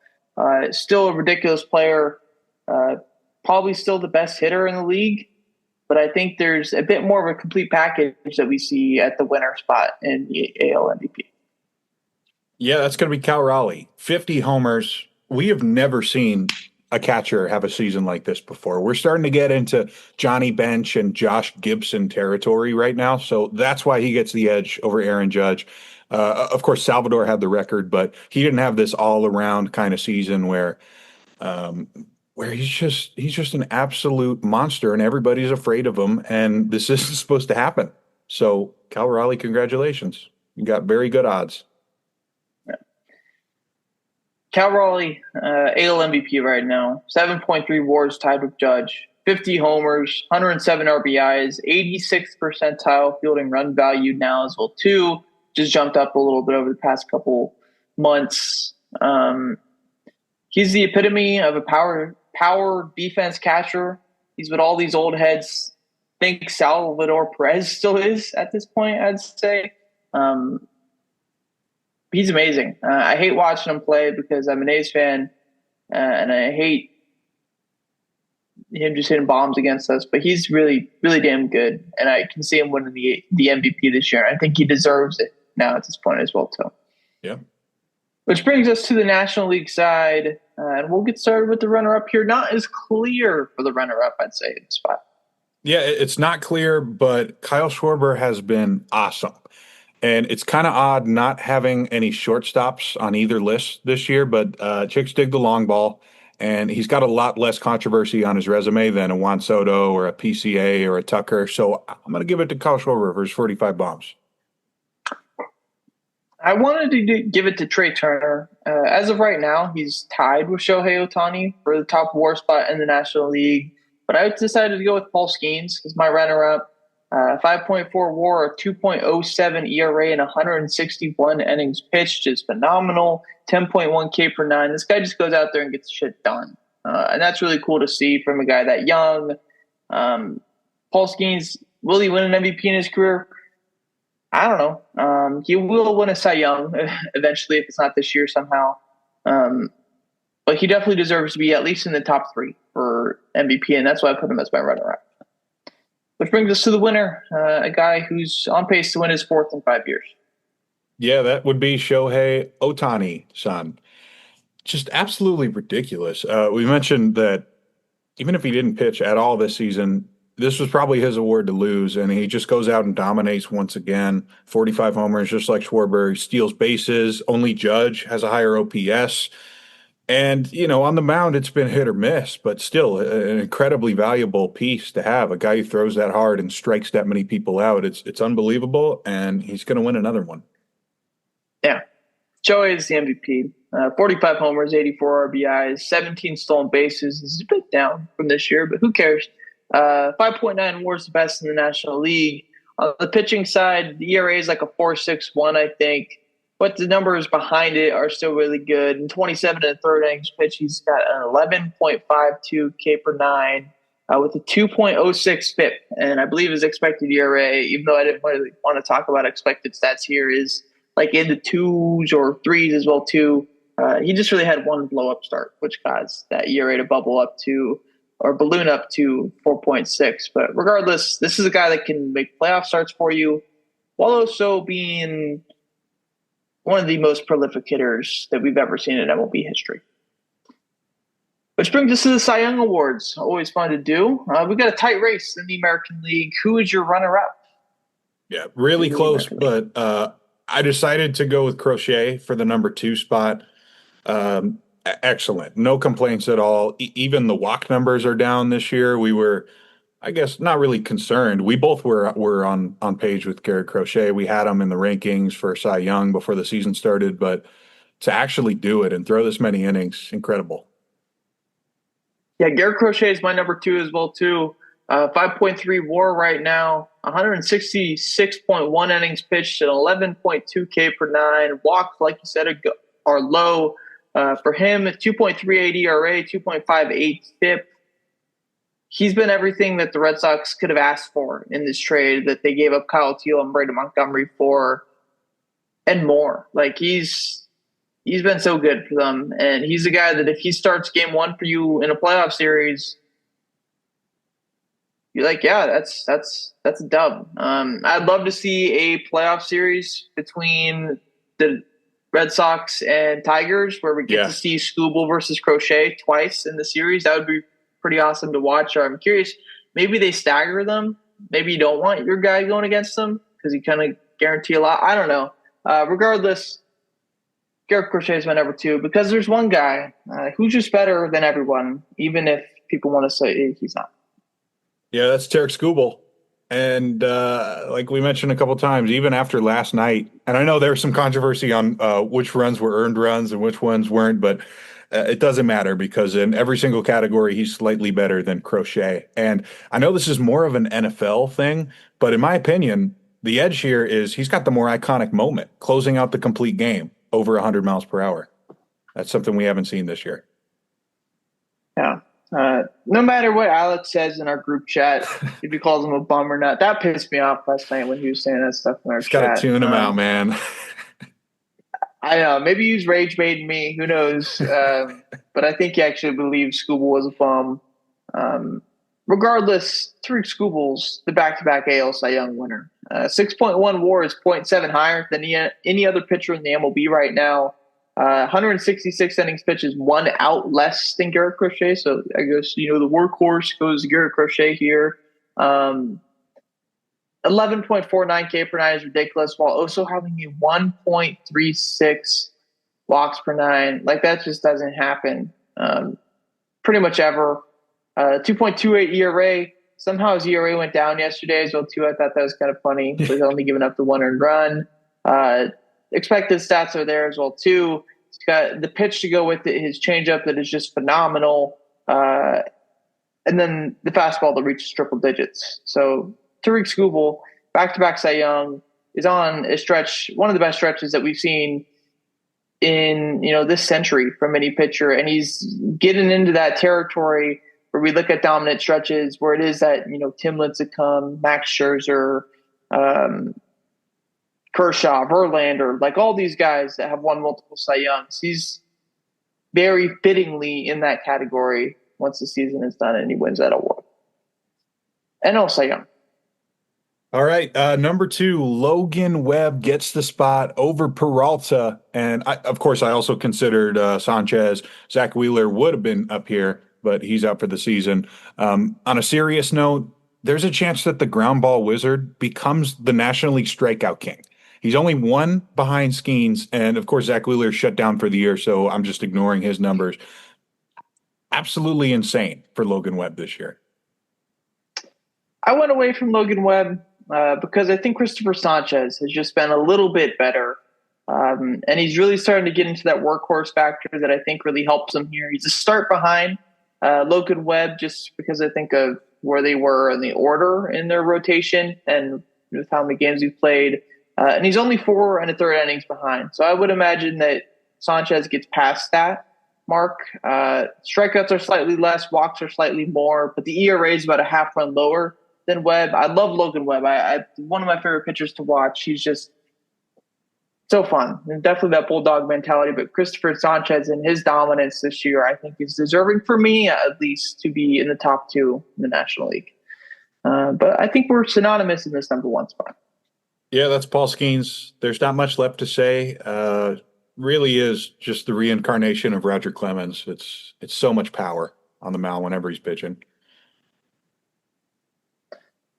Still a ridiculous player. Probably still the best hitter in the league. But I think there's a bit more of a complete package that we see at the winner spot in the AL MVP. Yeah, that's going to be Cal Raleigh. 50 homers. We have never seen a catcher have a season like this before. We're starting to get into Johnny Bench and Josh Gibson territory right now. So that's why he gets the edge over Aaron Judge. Of course, Salvador had the record, but he didn't have this all around kind of season where he's just an absolute monster and everybody's afraid of him. And this isn't supposed to happen. So Cal Raleigh, congratulations. You got very good odds. Cal Raleigh, AL MVP right now, 7.3 WARs tied with Judge, 50 homers, 107 RBIs, 86th percentile fielding run value now as well too. Just jumped up a little bit over the past couple months. He's the epitome of a power defense catcher. He's what all these old heads think Salvador Perez still is at this point, I'd say. He's amazing. I hate watching him play because I'm an A's fan, and I hate him just hitting bombs against us. But he's really, really damn good, and I can see him winning the MVP this year. I think he deserves it now at this point as well, too. Yeah. Which brings us to the National League side, and we'll get started with the runner-up here. Not as clear for the runner-up, I'd say, in spot. Yeah, it's not clear, but Kyle Schwarber has been awesome. And it's kind of odd not having any shortstops on either list this year, but Chicks dig the long ball, and he's got a lot less controversy on his resume than a Juan Soto or a PCA or a Tucker. So I'm going to give it to Kyle Schwarber for his 45 bombs. I wanted to give it to Trey Turner. As of right now, he's tied with Shohei Ohtani for the top WAR spot in the National League. But I decided to go with Paul Skeens as my runner-up. 5.4 WAR, a 2.07 ERA, and 161 innings pitched is phenomenal. 10.1 K per nine. This guy just goes out there and gets shit done. And that's really cool to see from a guy that young. Paul Skeens, will he win an MVP in his career? I don't know. He will win a Cy Young eventually if it's not this year somehow. But he definitely deserves to be at least in the top three for MVP, and that's why I put him as my runner-up. Which brings us to the winner, a guy who's on pace to win his fourth in 5 years. Yeah, that would be Shohei Ohtani-san. Just absolutely ridiculous. We mentioned that even if he didn't pitch at all this season, this was probably his award to lose, and he just goes out and dominates once again. 45 homers, just like Schwarber. He steals bases. Only Judge has a higher OPS. And, on the mound, it's been hit or miss, but still an incredibly valuable piece to have. A guy who throws that hard and strikes that many people out. It's unbelievable, and he's going to win another one. Yeah. Shohei is the MVP. 45 homers, 84 RBIs, 17 stolen bases. This is a bit down from this year, but who cares? 5.9 WAR is the best in the National League. On the pitching side, the ERA is like a 4.61, I think. But the numbers behind it are still really good. In 27 and a third innings pitch, he's got an 11.52 K per nine with a 2.06 FIP. And I believe his expected ERA, even though I didn't really want to talk about expected stats here, is like in the twos or threes as well, too. He just really had one blow-up start, which caused that ERA to bubble up to or balloon up to 4.6. But regardless, this is a guy that can make playoff starts for you while also being one of the most prolific hitters that we've ever seen in MLB history. Which brings us to the Cy Young Awards. Always fun to do. We've got a tight race in the American League. Who is your runner-up? Yeah, really close, but I decided to go with Crochet for the number 2 spot. Excellent. No complaints at all. Even the walk numbers are down this year. We were, I guess, not really concerned. We both were on page with Garrett Crochet. We had him in the rankings for Cy Young before the season started, but to actually do it and throw this many innings, incredible. Yeah, Garrett Crochet is my number 2 as well, too. 5.3 WAR right now, 166.1 innings pitched at 11.2 K per nine. Walks, like you said, are low. For him, 2.38 ERA, 2.58 FIP. He's been everything that the Red Sox could have asked for in this trade that they gave up Kyle Teal and Brandon Montgomery for, and more. Like he's been so good for them, and he's a guy that if he starts game one for you in a playoff series, you're like, yeah, that's a dub. I'd love to see a playoff series between the Red Sox and Tigers where we get to see Skubal versus Crochet twice in the series. That would be pretty awesome to watch. Or I'm curious, maybe they stagger them. Maybe you don't want your guy going against them because you kind of guarantee a lot. I don't know. Regardless, Garrett Crochet is my number 2 because there's one guy who's just better than everyone, even if people want to say he's not. Yeah, that's Tarek Skubal. And like we mentioned a couple of times, even after last night, and I know there was some controversy on which runs were earned runs and which ones weren't, but it doesn't matter because in every single category, he's slightly better than Crochet. And I know this is more of an NFL thing, but in my opinion, the edge here is he's got the more iconic moment, closing out the complete game over 100 miles per hour. That's something we haven't seen this year. Yeah. No matter what Alex says in our group chat, if he calls him a bum or not, that pissed me off last night when he was saying that stuff in our chat. Got to tune him out, man. I know. Maybe he's rage baiting me. Who knows? But I think he actually believes Skubal was a bum. Regardless, Tariq Skubal's the back-to-back AL Cy Young winner. 6.1 WAR is 0.7 higher than any other pitcher in the MLB right now. 166 innings pitches, 1 out less than Garrett Crochet. So I guess, the workhorse goes Garrett Crochet here. 11.49 K per nine is ridiculous, while also having a 1.36 walks per nine. Like, that just doesn't happen pretty much ever. 2.28 ERA. Somehow his ERA went down yesterday as well, too. I thought that was kind of funny. So he's only giving up the 1 earned run. Expected stats are there as well, too. He's got the pitch to go with it, his changeup that is just phenomenal. And then the fastball that reaches triple digits. So Tariq Skubal, back-to-back Cy Young, is on a stretch, one of the best stretches that we've seen in this century from any pitcher, and he's getting into that territory where we look at dominant stretches where it is that Tim Lincecum, Max Scherzer, Kershaw, Verlander, like all these guys that have won multiple Cy Youngs. He's very fittingly in that category once the season is done and he wins that award. NL Cy Young. All right, number 2, Logan Webb gets the spot over Peralta. And, of course, I also considered Sanchez. Zach Wheeler would have been up here, but he's out for the season. On a serious note, there's a chance that the ground ball wizard becomes the National League strikeout king. He's only 1 behind Skeens, and, of course, Zach Wheeler shut down for the year, so I'm just ignoring his numbers. Absolutely insane for Logan Webb this year. I went away from Logan Webb because I think Christopher Sanchez has just been a little bit better. And he's really starting to get into that workhorse factor that I think really helps him here. He's a start behind Logan Webb just because I think of where they were in the order in their rotation and with how many games he's played. And he's only 4 1/3 innings behind. So I would imagine that Sanchez gets past that mark. Strikeouts are slightly less, walks are slightly more, but the ERA is about a half run lower than Webb. I love Logan Webb. I one of my favorite pitchers to watch. He's just so fun. And definitely that bulldog mentality. But Christopher Sanchez and his dominance this year, I think, is deserving for me at least to be in the top 2 in the National League. But I think we're synonymous in this number 1 spot. Yeah, that's Paul Skeens. There's not much left to say. Really is just the reincarnation of Roger Clemens. It's so much power on the mound whenever he's pitching.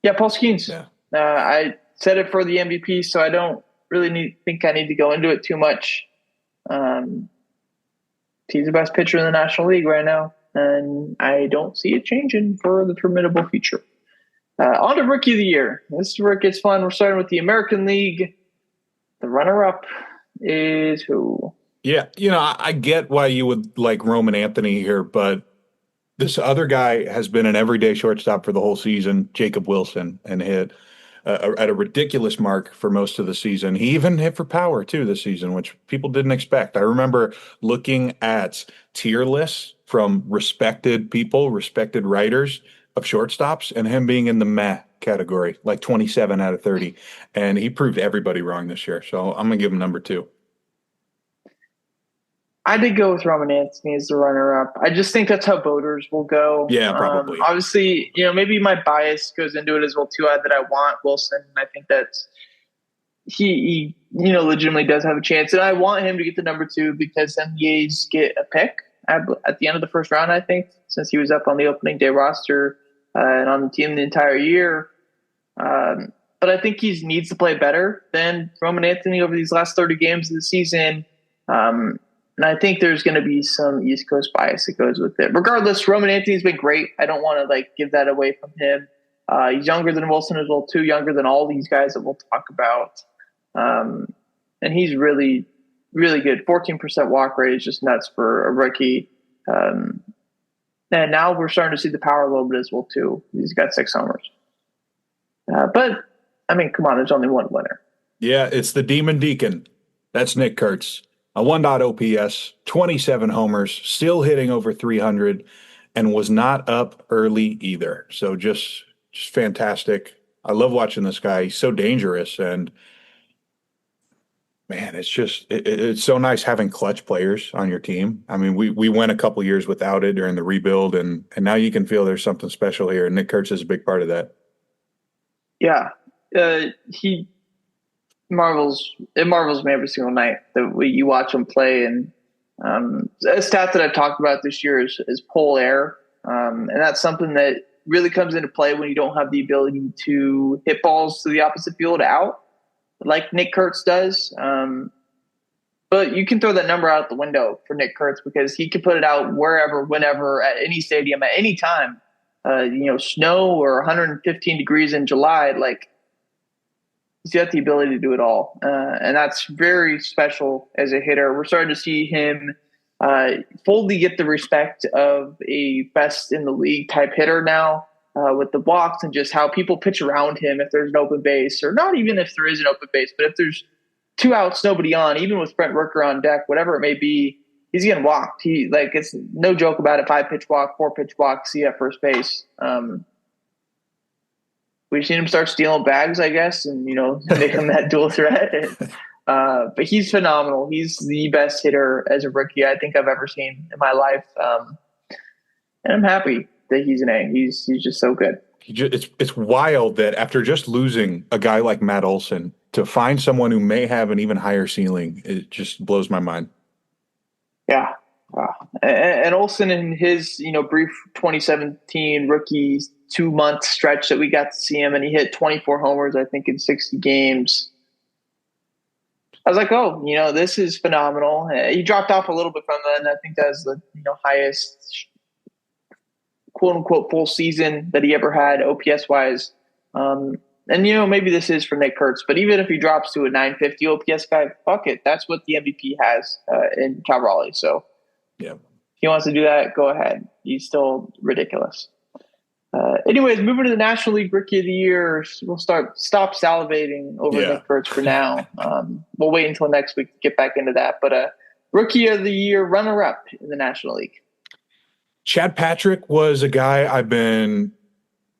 Yeah, Paul Skeens. Yeah. I said it for the MVP, so I don't really think I need to go into it too much. He's the best pitcher in the National League right now, and I don't see it changing for the formidable future. On to Rookie of the Year. This is where it gets fun. We're starting with the American League. The runner-up is who? Yeah, I get why you would like Roman Anthony here, but this other guy has been an everyday shortstop for the whole season, Jacob Wilson, and hit at a ridiculous mark for most of the season. He even hit for power, too, this season, which people didn't expect. I remember looking at tier lists from respected people, respected writers of shortstops, and him being in the meh category, like 27 out of 30. And he proved everybody wrong this year. So I'm going to give him number 2. I did go with Roman Anthony as the runner-up. I just think that's how voters will go. Yeah, probably. Obviously, maybe my bias goes into it as well, too, that I want Wilson. I think that's he legitimately does have a chance. And I want him to get the number 2 because then the A's get a pick at the end of the first round, I think, since he was up on the opening day roster and on the team the entire year. But I think he needs to play better than Roman Anthony over these last 30 games of the season. And I think there's going to be some East Coast bias that goes with it. Regardless, Roman Anthony's been great. I don't want to give that away from him. He's younger than Wilson as well, too, younger than all these guys that we'll talk about. And he's really, really good. 14% walk rate is just nuts for a rookie. And now we're starting to see the power a little bit as well, too. He's got 6 homers. But, I mean, come on, there's only one winner. Yeah, it's the Demon Deacon. That's Nick Kurtz. A 1.0 OPS, 27 homers, still hitting over 300, and was not up early either. So just fantastic. I love watching this guy. He's so dangerous, and man, it's so nice having clutch players on your team. I mean, we went a couple years without it during the rebuild, and now you can feel there's something special here, and Nick Kurtz is a big part of that. Yeah, he It marvels me every single night that you watch him play. And a stat that I've talked about this year is pull air. And that's something that really comes into play when you don't have the ability to hit balls to the opposite field out like Nick Kurtz does. But you can throw that number out the window for Nick Kurtz because he can put it out wherever, whenever, at any stadium, at any time. Snow or 115 degrees in July, like he's got the ability to do it all. And that's very special as a hitter. We're starting to see him fully get the respect of a best in the league type hitter now with the walks and just how people pitch around him if there's an open base, or not even if there is an open base, but if there's two outs, nobody on, even with Brent Rooker on deck, whatever it may be, he's getting walked. It's no joke about it. 5-pitch walk, 4-pitch walk, see at first base. We've seen him start stealing bags, I guess, and make him that dual threat. But he's phenomenal. He's the best hitter as a rookie I think I've ever seen in my life, and I'm happy that he's an A. He's just so good. It's wild that after just losing a guy like Matt Olson, to find someone who may have an even higher ceiling, it just blows my mind. Yeah. And Olson in his, brief 2017 rookie 2-month stretch that we got to see him, and he hit 24 homers, I think, in 60 games. I was like, oh, this is phenomenal. He dropped off a little bit from that, and I think that was the highest quote unquote full season that he ever had OPS wise. And maybe this is for Nick Kurtz, but even if he drops to a 950 OPS guy, fuck it. That's what the MVP has in Cal Raleigh. So yeah, if he wants to do that, go ahead. He's still ridiculous. Anyways, moving to the National League Rookie of the Year, we'll stop salivating over Nick Kurtz for now. We'll wait until next week to get back into that. But Rookie of the Year runner-up in the National League. Chad Patrick was a guy I've been,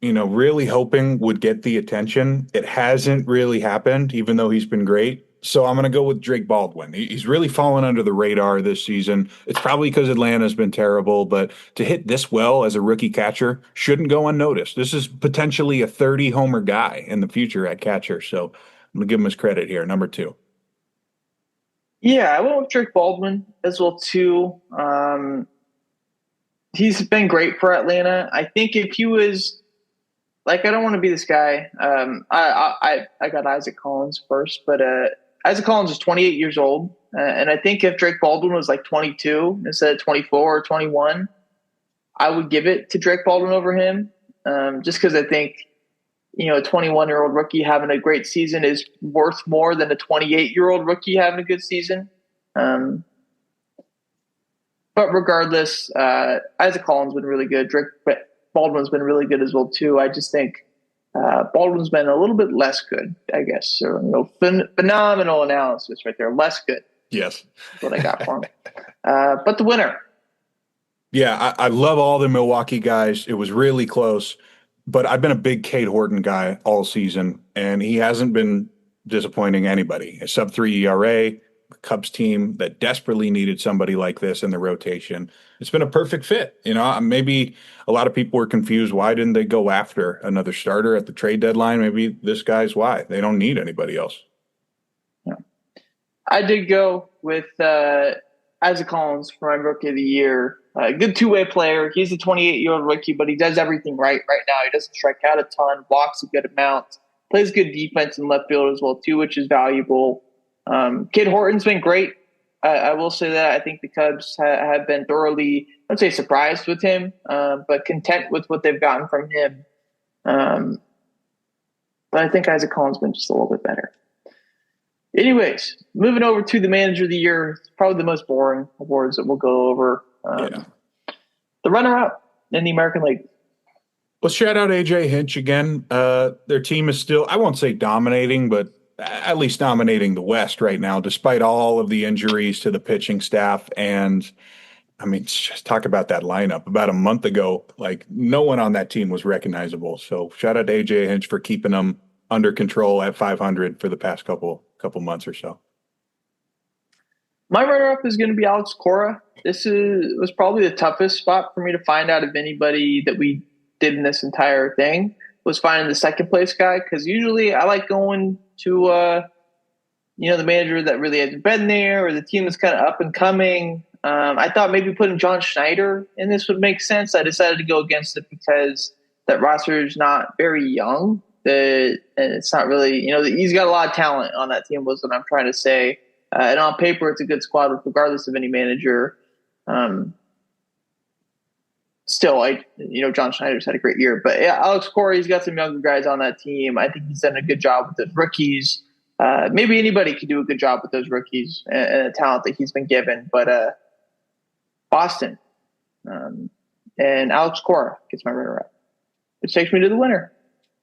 really hoping would get the attention. It hasn't really happened, even though he's been great. So I'm going to go with Drake Baldwin. He's really fallen under the radar this season. It's probably because Atlanta's been terrible, but to hit this well as a rookie catcher shouldn't go unnoticed. This is potentially a 30-homer guy in the future at catcher. So I'm going to give him his credit here. Number 2. Yeah, I went with Drake Baldwin as well, too. He's been great for Atlanta. I think if he was I don't want to be this guy. I got Isaac Collins first, but Isaac Collins is 28 years old. And I think if Drake Baldwin was 22 instead of 24 or 21, I would give it to Drake Baldwin over him. Just because I think, a 21-year-old rookie having a great season is worth more than a 28-year-old rookie having a good season. But regardless, Isaac Collins has been really good. Drake Baldwin's been really good as well, too. I just think Baldwin's been a little bit less good, I guess. So, phenomenal analysis right there. Less good. Yes. That's what I got for him. But the winner. Yeah, I love all the Milwaukee guys. It was really close. But I've been a big Cade Horton guy all season, and he hasn't been disappointing anybody. A sub-3 ERA, Cubs team that desperately needed somebody like this in the rotation. It's been a perfect fit. Maybe a lot of people were confused. Why didn't they go after another starter at the trade deadline? Maybe this guy's why. They don't need anybody else. Yeah. I did go with Isaac Collins for my Rookie of the Year. Good two-way player. He's a 28-year-old rookie, but he does everything right now. He doesn't strike out a ton, walks a good amount, plays good defense in left field as well, too, which is valuable. Cade Horton's been great. I will say that. I think the Cubs have been thoroughly, I'd say, surprised with him, but content with what they've gotten from him. But I think Isaac Collins has been just a little bit better. Anyways, moving over to the Manager of the Year, probably the most boring awards that we'll go over. The runner-up in the American League. Let's shout out AJ Hinch again. Their team is still, I won't say dominating, but at least dominating the West right now, despite all of the injuries to the pitching staff. And just talk about that lineup. About a month ago, no one on that team was recognizable. So shout out to AJ Hinch for keeping them under control at 500 for the past couple months or so. My runner-up is going to be Alex Cora. This was probably the toughest spot for me to find out of anybody that we did in this entire thing, was finding the second place guy, because usually I like going to the manager that really hasn't been there, or the team is kind of up and coming. I thought maybe putting John Schneider in this would make sense. I decided to go against it because that roster is not very young. And it's not really, he's got a lot of talent on that team, was what I'm trying to say. And on paper, it's a good squad, regardless of any manager. Still, John Schneider's had a great year. But yeah, Alex Corey's got some younger guys on that team. I think he's done a good job with those rookies. Maybe anybody could do a good job with those rookies and the talent that he's been given. But Boston and Alex Cora gets my runner-up, which takes me to the winner.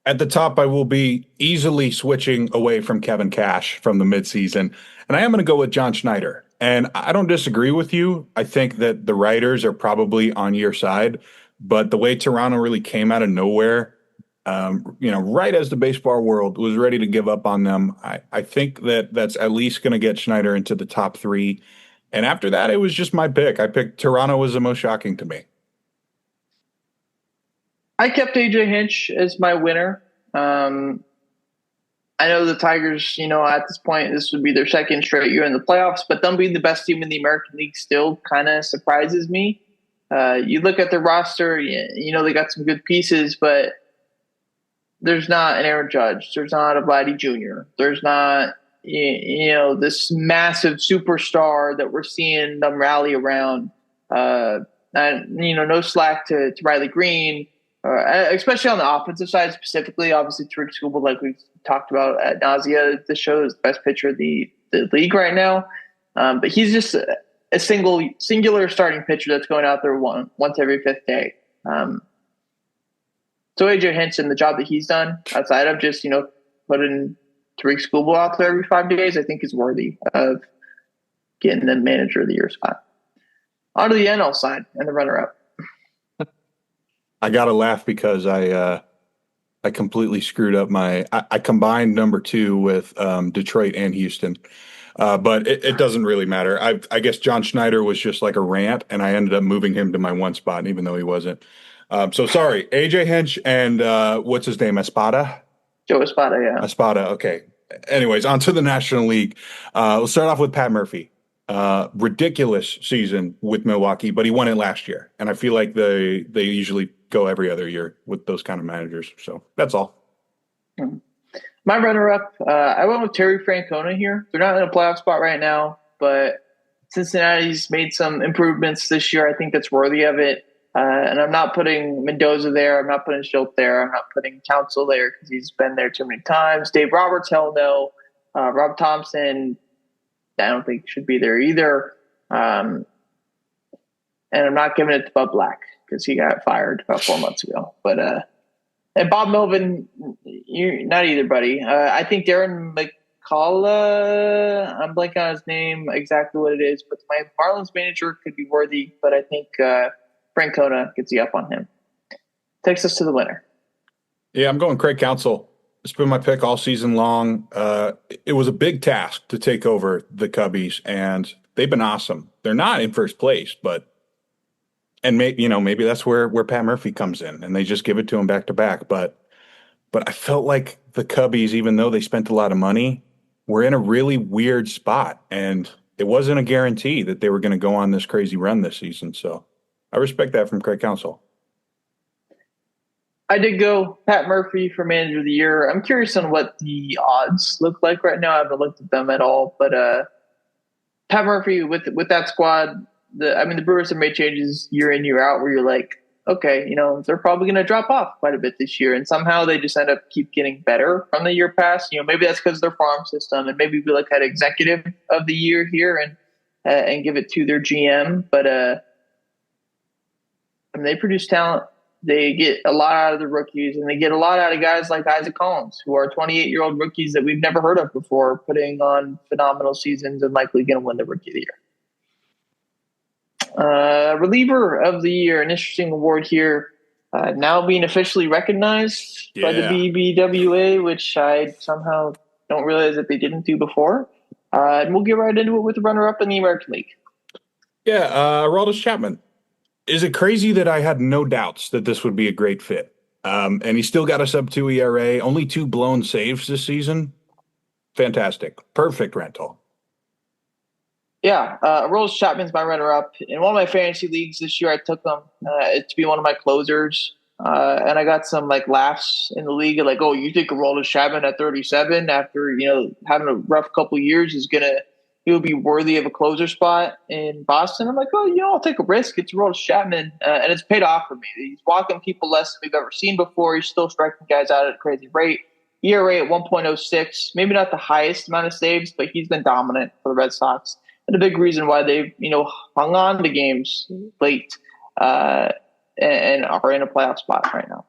At the top, I will be easily switching away from Kevin Cash from the midseason, and I am going to go with John Schneider. And I don't disagree with you. I think that the writers are probably on your side, but the way Toronto really came out of nowhere, right as the baseball world was ready to give up on them, I think that's at least going to get Schneider into the top 3. And after that, it was just my pick. I picked Toronto was the most shocking to me. I kept AJ Hinch as my winner. I know the Tigers, at this point, this would be their second straight year in the playoffs, but them being the best team in the American League still kind of surprises me. You look at their roster, they got some good pieces, but there's not an Aaron Judge. There's not a Vladdy Jr. There's not, this massive superstar that we're seeing them rally around. And, no slack to Riley Green. Especially on the offensive side, specifically, obviously Tariq Skubal, like we've talked about at nausea, this show is the best pitcher of the league right now. But he's just a singular starting pitcher that's going out there once every 5th day. So AJ Hinch and the job that he's done outside of just putting Tariq Skubal out there every 5 days, I think is worthy of getting the manager of the year spot. On to the NL side and the runner-up. I got to laugh because I completely screwed up I combined number 2 with Detroit and Houston. But it doesn't really matter. I guess John Schneider was just like a rant, and I ended up moving him to my 1 spot, even though he wasn't. So sorry, AJ Hinch and what's his name? Espada? Joe Espada, yeah. Espada, okay. Anyways, on to the National League. We'll start off with Pat Murphy. Ridiculous season with Milwaukee, but he won it last year. And I feel like they usually go every other year with those kind of managers. So that's all. My runner-up, I went with Terry Francona here. They're not in a playoff spot right now, but Cincinnati's made some improvements this year. I think that's worthy of it. And I'm not putting Mendoza there. I'm not putting Schilt there. I'm not putting Counsell there because he's been there too many times. Dave Roberts, hell no. Rob Thompson, I don't think should be there either. And I'm not giving it to Bud Black because he got fired about 4 months ago. But and Bob Melvin, you're not either, buddy. I think Darren McCullough, I'm blanking on his name exactly what it is, but my Marlins manager could be worthy, but I think Francona gets the up on him. Takes us to the winner. Yeah, I'm going Craig Counsell. It's been my pick all season long. It was a big task to take over the Cubbies, and they've been awesome. They're not in first place, and maybe that's where Pat Murphy comes in, and they just give it to him back to back. But I felt like the Cubbies, even though they spent a lot of money, were in a really weird spot, and it wasn't a guarantee that they were going to go on this crazy run this season. So I respect that from Craig Counsell. I did go Pat Murphy for Manager of the Year. I'm curious on what the odds look like right now. I haven't looked at them at all, but Pat Murphy with that squad, the Brewers have made changes year in, year out where you're like, okay, they're probably going to drop off quite a bit this year, and somehow they just end up keep getting better from the year past. Maybe that's because of their farm system, and maybe we look at Executive of the Year here and give it to their GM. But they produce talent. They get a lot out of the rookies, and they get a lot out of guys like Isaac Collins, who are 28-year-old rookies that we've never heard of before, putting on phenomenal seasons and likely going to win the Rookie of the Year. Reliever of the Year, an interesting award here, now being officially recognized by the BBWA, which I somehow don't realize that they didn't do before. And we'll get right into it with the runner-up in the American League. Yeah, Aroldis Chapman. Is it crazy that I had no doubts that this would be a great fit? And he still got a sub-2 ERA, only 2 blown saves this season. fantastic. Perfect rental. Yeah, Aroldis Chapman's my runner-up. In one of my fantasy leagues this year, I took him to be one of my closers. And I got some like laughs in the league, like, "Oh, you think Aroldis Chapman at 37 after having a rough couple of years he'll be worthy of a closer spot in Boston?" I'm like, "Oh, I'll take a risk. It's Aroldis Chapman, and it's paid off for me. He's walking people less than we've ever seen before. He's still striking guys out at a crazy rate. ERA at 1.06, maybe not the highest amount of saves, but he's been dominant for the Red Sox." And a big reason why they've, hung on to games late and are in a playoff spot right now.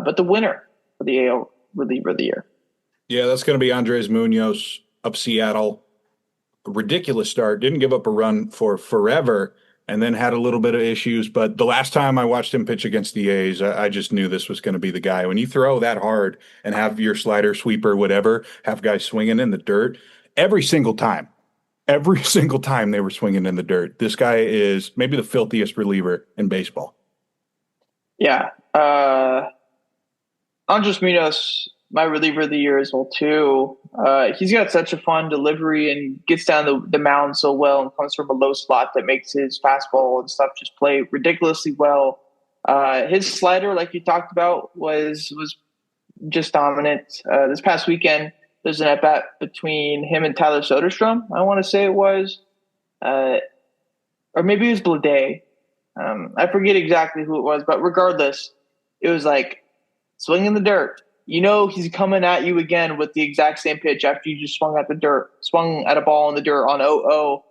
But the winner for the AL reliever of the year. Yeah, that's going to be Andres Munoz of Seattle. A ridiculous start. Didn't give up a run for forever and then had a little bit of issues. But the last time I watched him pitch against the A's, I just knew this was going to be the guy. When you throw that hard and have your slider, sweeper, whatever, have guys swinging in the dirt, every single time they were swinging in the dirt. This guy is maybe the filthiest reliever in baseball. Yeah. Andres Munoz, my reliever of the year as well, too. He's got such a fun delivery and gets down the mound so well and comes from a low slot that makes his fastball and stuff just play ridiculously well. His slider, like you talked about, was just dominant. This past weekend, there's an at-bat between him and Tyler Soderstrom, I want to say it was. Or maybe it was Blade. I forget exactly who it was, but regardless, it was like swing in the dirt. He's coming at you again with the exact same pitch after you just swung at a ball in the dirt on 0-0.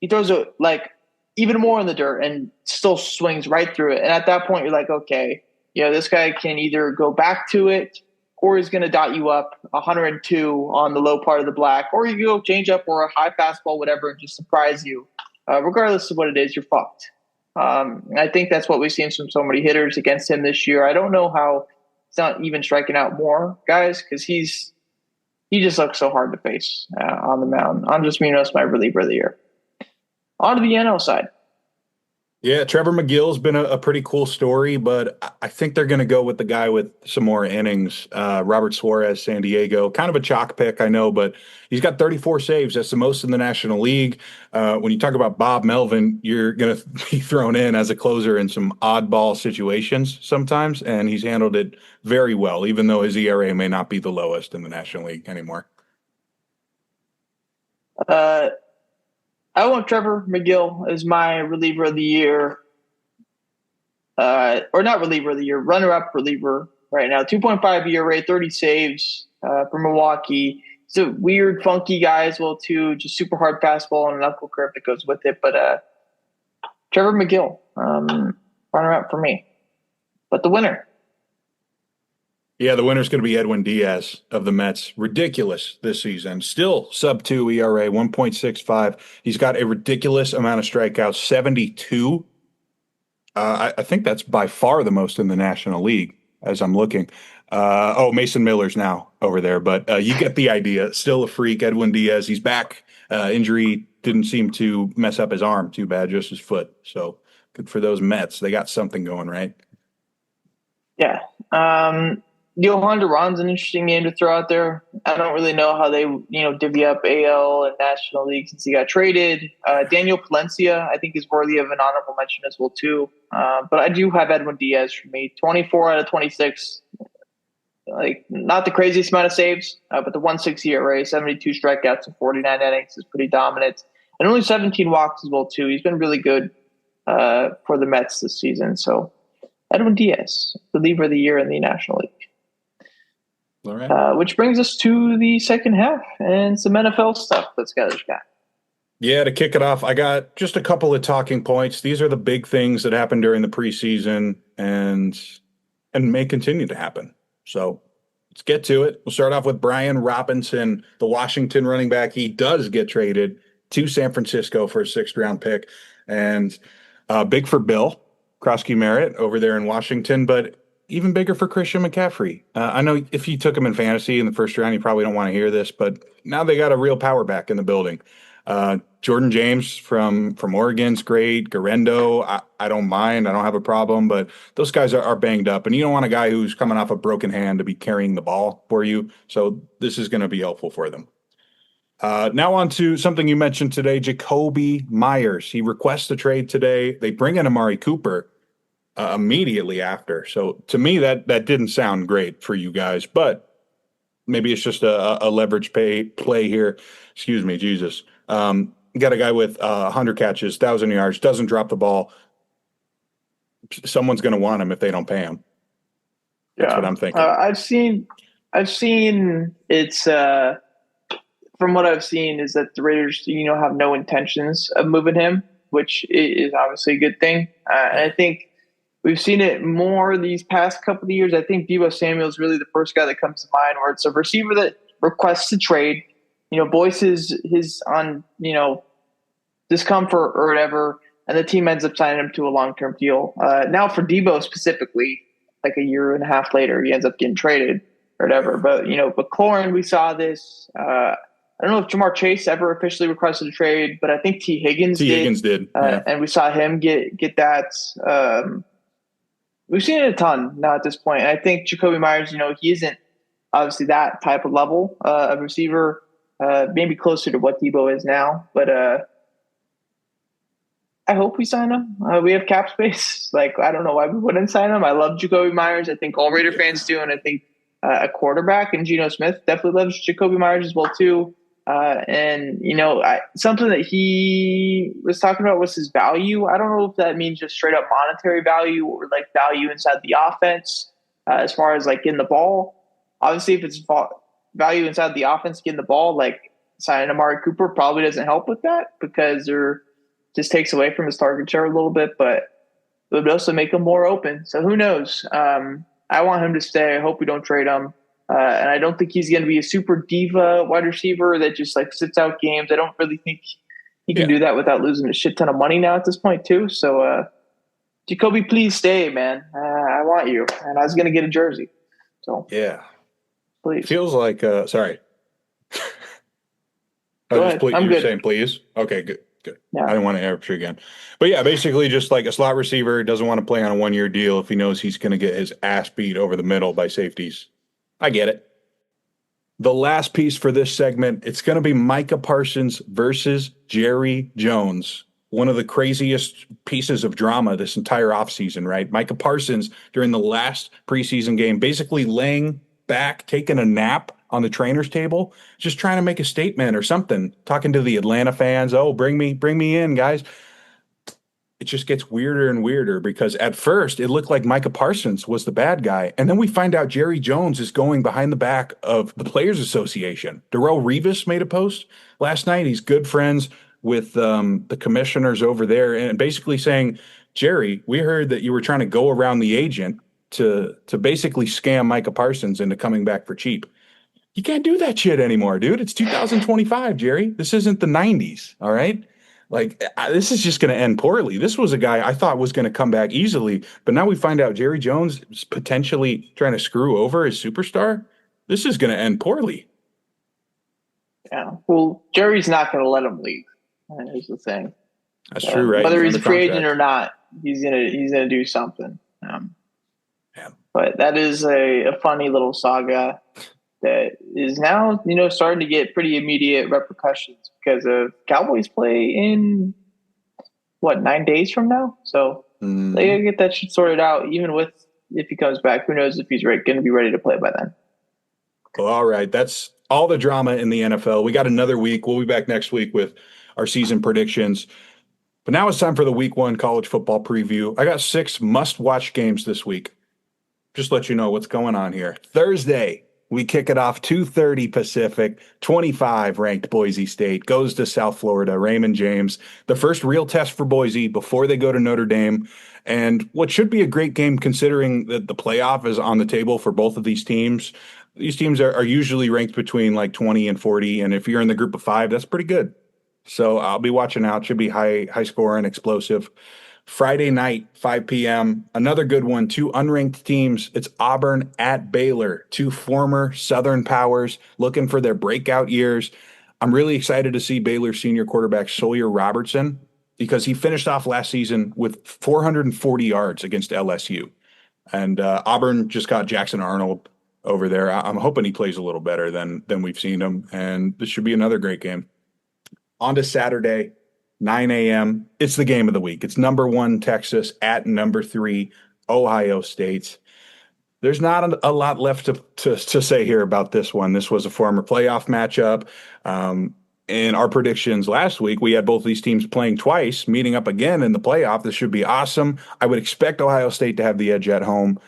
He throws it like even more in the dirt and still swings right through it. And at that point, you're like, okay, this guy can either go back to it or he's going to dot you up 102 on the low part of the black, or you go change up or a high fastball, whatever, and just surprise you. Regardless of what it is, you're fucked. I think that's what we've seen from so many hitters against him this year. I don't know how he's not even striking out more guys because he just looks so hard to face on the mound. Andres Munoz, my reliever of the year. On to the NL side. Yeah, Trevor McGill's been a pretty cool story, but I think they're going to go with the guy with some more innings, Robert Suarez, San Diego. Kind of a chalk pick, I know, but he's got 34 saves. That's the most in the National League. When you talk about Bob Melvin, you're going to be thrown in as a closer in some oddball situations sometimes, and he's handled it very well, even though his ERA may not be the lowest in the National League anymore. I want Trevor McGill as my reliever of the year. Or not reliever of the year, runner-up reliever right now. 2.5 ERA, 30 saves for Milwaukee. He's a weird, funky guy as well, too. Just super hard fastball and a knuckle curve that goes with it. But Trevor McGill, runner-up for me. But the winner. Yeah, the winner's going to be Edwin Diaz of the Mets. Ridiculous this season. Still sub-2 ERA, 1.65. He's got a ridiculous amount of strikeouts, 72. I think that's by far the most in the National League as I'm looking. Mason Miller's now over there, but you get the idea. Still a freak, Edwin Diaz. He's back. Injury didn't seem to mess up his arm too bad, just his foot. So good for those Mets. They got something going, right? Yeah. Johan Duran's an interesting name to throw out there. I don't really know how they, divvy up AL and National League since he got traded. Daniel Palencia, I think, is worthy of an honorable mention as well, too. But I do have Edwin Diaz for me. 24 out of 26. Like, not the craziest amount of saves, but the 1.6 ERA, 72 strikeouts and 49 innings is pretty dominant. And only 17 walks as well, too. He's been really good for the Mets this season. So, Edwin Diaz, reliever of the year in the National League. All right. Which brings us to the second half and some NFL stuff that Skyler's got. Yeah, to kick it off, I got just a couple of talking points. These are the big things that happened during the preseason and may continue to happen. So let's get to it. We'll start off with Brian Robinson, the Washington running back. He does get traded to San Francisco for a 6th-round pick. And big for Bill Krosky-Merritt over there in Washington, but even bigger for Christian McCaffrey. I know if you took him in fantasy in the first round, you probably don't want to hear this, but now they got a real power back in the building. Jordan James from Oregon's great. Garendo, I don't mind. I don't have a problem, but those guys are banged up, and you don't want a guy who's coming off a broken hand to be carrying the ball for you. So this is going to be helpful for them. Now on to something you mentioned today, Jakobi Meyers. He requests a trade today. They bring in Amari Cooper immediately after. So to me, that didn't sound great for you guys, but maybe it's just a leverage play here. Excuse me, Jesus. You got a guy with 100 catches, 1,000 yards, doesn't drop the ball. Someone's going to want him if they don't pay him. That's what I'm thinking. I've seen it's from what I've seen is that the Raiders, have no intentions of moving him, which is obviously a good thing. And I think we've seen it more these past couple of years. I think Deebo Samuel is really the first guy that comes to mind where it's a receiver that requests a trade. Boyce is on, discomfort or whatever, and the team ends up signing him to a long-term deal. Now for Deebo specifically, like a year and a half later, he ends up getting traded or whatever. But, McLaurin, we saw this. I don't know if Jamar Chase ever officially requested a trade, but I think T. Higgins did. Yeah. And we saw him get that. We've seen it a ton now at this point. And I think Jakobi Meyers, he isn't obviously that type of level of receiver, maybe closer to what Deebo is now. But I hope we sign him. We have cap space. Like, I don't know why we wouldn't sign him. I love Jakobi Meyers. I think all Raider fans do. And I think a quarterback and Geno Smith definitely loves Jakobi Meyers as well, too. And, something that he was talking about was his value. I don't know if that means just straight up monetary value or like value inside the offense as far as like getting the ball. Obviously, if it's value inside the offense, getting the ball, like signing Amari Cooper probably doesn't help with that because they're just takes away from his target share a little bit, but it would also make him more open. So who knows? I want him to stay. I hope we don't trade him. And I don't think he's going to be a super diva wide receiver that just like sits out games. I don't really think he can do that without losing a shit ton of money now at this point too. So Jakobi, please stay, man. I want you. And I was going to get a jersey. So yeah, please. Feels like sorry. Go ahead. I'm good. Saying please. Okay, good. Yeah. I didn't want to interrupt you again. But yeah, basically just like a slot receiver doesn't want to play on a 1-year deal if he knows he's going to get his ass beat over the middle by safeties. I get it. The last piece for this segment, it's going to be Micah Parsons versus Jerry Jones. One of the craziest pieces of drama this entire offseason, right? Micah Parsons, during the last preseason game, basically laying back, taking a nap on the trainer's table, just trying to make a statement or something, talking to the Atlanta fans. Oh, bring me in, guys. It just gets weirder and weirder because at first it looked like Micah Parsons was the bad guy. And then we find out Jerry Jones is going behind the back of the Players Association. Darrelle Revis made a post last night. He's good friends with the commissioners over there and basically saying, Jerry, we heard that you were trying to go around the agent to basically scam Micah Parsons into coming back for cheap. You can't do that shit anymore, dude. It's 2025, Jerry. This isn't the 90s, all right? Like, this is just going to end poorly. This was a guy I thought was going to come back easily, but now we find out Jerry Jones is potentially trying to screw over his superstar. This is going to end poorly. Yeah. Well, Jerry's not going to let him leave. Here's the thing. That's true, right? Whether he's a free agent or not, he's gonna do something. But that is a funny little saga that is now, starting to get pretty immediate repercussions because of Cowboys play in 9 days from now. So they gotta get that shit sorted out. Even if he comes back, who knows if he's going to be ready to play by then. Well, all right. That's all the drama in the NFL. We got another week. We'll be back next week with our season predictions. But now it's time for the week 1 college football preview. I got 6 must-watch games this week. Just let you know what's going on here. Thursday, we kick it off 2:30 Pacific, 25 ranked Boise State goes to South Florida, Raymond James. The first real test for Boise before they go to Notre Dame. And what should be a great game considering that the playoff is on the table for both of these teams. These teams are usually ranked between like 20 and 40. And if you're in the group of 5, that's pretty good. So I'll be watching out. Should be high scoring, explosive. Friday night, 5 p.m., another good one. 2 unranked teams. It's Auburn at Baylor, 2 former Southern powers looking for their breakout years. I'm really excited to see Baylor senior quarterback Sawyer Robertson because he finished off last season with 440 yards against LSU. And Auburn just got Jackson Arnold over there. I'm hoping he plays a little better than we've seen him. And this should be another great game. On to Saturday, 9 a.m. It's the game of the week. It's number 1 Texas at number 3 Ohio State. There's not a lot left to say here about this one. This was a former playoff matchup. In our predictions last week, we had both these teams playing twice, meeting up again in the playoff. This should be awesome. I would expect Ohio State to have the edge at home,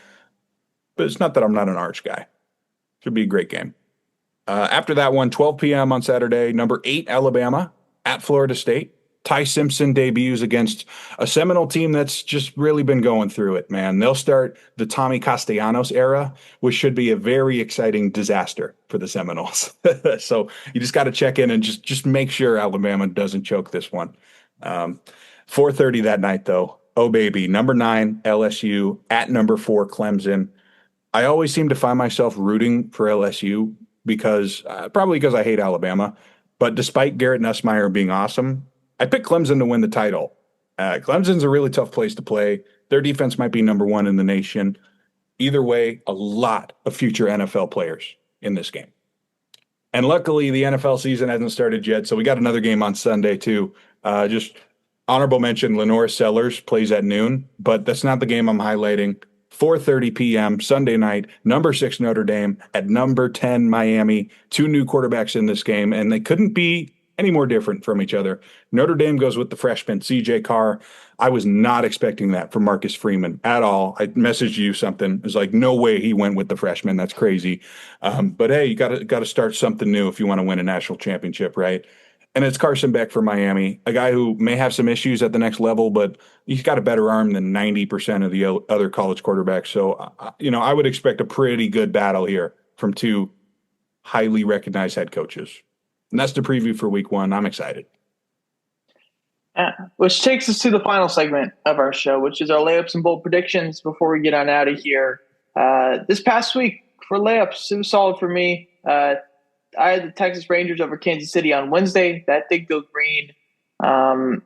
but it's not that I'm not an Arch guy. Should be a great game. After that one, 12 p.m. on Saturday, number 8 Alabama at Florida State. Ty Simpson debuts against a Seminole team that's just really been going through it, man. They'll start the Tommy Castellanos era, which should be a very exciting disaster for the Seminoles. So you just got to check in and just make sure Alabama doesn't choke this one. 4:30 that night, though. Oh, baby. Number 9 LSU at number 4 Clemson. I always seem to find myself rooting for LSU probably because I hate Alabama. But despite Garrett Nussmeier being awesome, I picked Clemson to win the title. Clemson's a really tough place to play. Their defense might be number 1 in the nation. Either way, a lot of future NFL players in this game. And luckily, the NFL season hasn't started yet, so we got another game on Sunday, too. Just honorable mention, Lenore Sellers plays at noon, but that's not the game I'm highlighting. 4:30 p.m. Sunday night, number 6 Notre Dame at number 10 Miami. 2 new quarterbacks in this game, and they couldn't be any more different from each other. Notre Dame goes with the freshman, C.J. Carr. I was not expecting that from Marcus Freeman at all. I messaged you something. It was like, no way he went with the freshman. That's crazy. But hey, you got to start something new if you want to win a national championship, right? And it's Carson Beck for Miami, a guy who may have some issues at the next level, but he's got a better arm than 90% of the other college quarterbacks. So, I would expect a pretty good battle here from 2 highly recognized head coaches. And that's the preview for week 1. I'm excited. Which takes us to the final segment of our show, which is our layups and bold predictions before we get on out of here. This past week for layups, it was solid for me. I had the Texas Rangers over Kansas City on Wednesday. That did go green. Skylar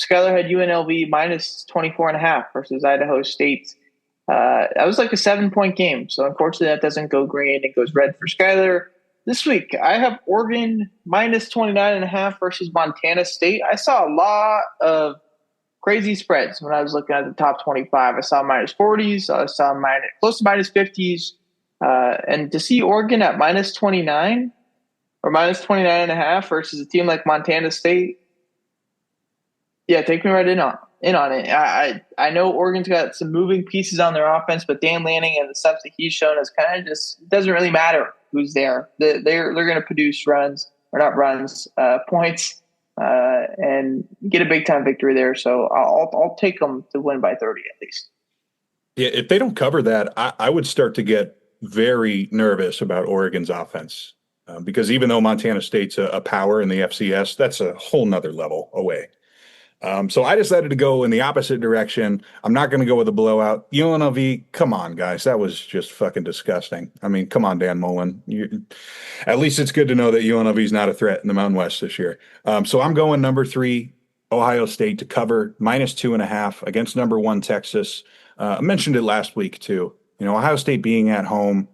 had UNLV minus 24.5 versus Idaho State. That was like a 7-point game. So unfortunately that doesn't go green. It goes red for Skylar. This week, I have Oregon minus 29.5 versus Montana State. I saw a lot of crazy spreads when I was looking at the top 25. I saw minus 40s. I saw close to minus 50s. And to see Oregon at minus 29 or minus 29.5 versus a team like Montana State, yeah, take me right in on it. I know Oregon's got some moving pieces on their offense, but Dan Lanning and the stuff that he's shown is kind of just – it doesn't really matter who's there. They're going to produce points and get a big-time victory there. So I'll take them to win by 30 at least. Yeah, if they don't cover that, I would start to get very nervous about Oregon's offense because even though Montana State's a power in the FCS, that's a whole nother level away. So I decided to go in the opposite direction. I'm not going to go with a blowout. UNLV, come on, guys. That was just fucking disgusting. I mean, come on, Dan Mullen. At least it's good to know that UNLV is not a threat in the Mountain West this year. So I'm going number 3, Ohio State to cover minus 2.5 against number 1, Texas. I mentioned it last week, too. Ohio State being at home,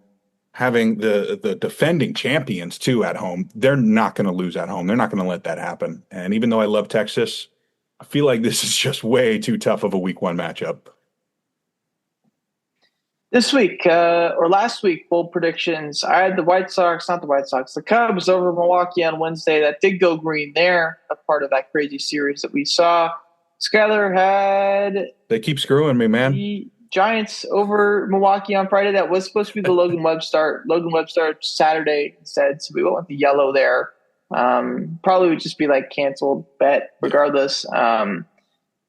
having the defending champions, too, at home, they're not going to lose at home. They're not going to let that happen. And even though I love Texas, I feel like this is just way too tough of a week 1 matchup. This week, or last week, bold predictions. I had the Cubs over Milwaukee on Wednesday. That did go green there, a part of that crazy series that we saw. Skylar had... They keep screwing me, man. The Giants over Milwaukee on Friday. That was supposed to be the Logan Webb start. Logan Webb started Saturday instead, so we went with the yellow there. Probably would just be like canceled bet regardless.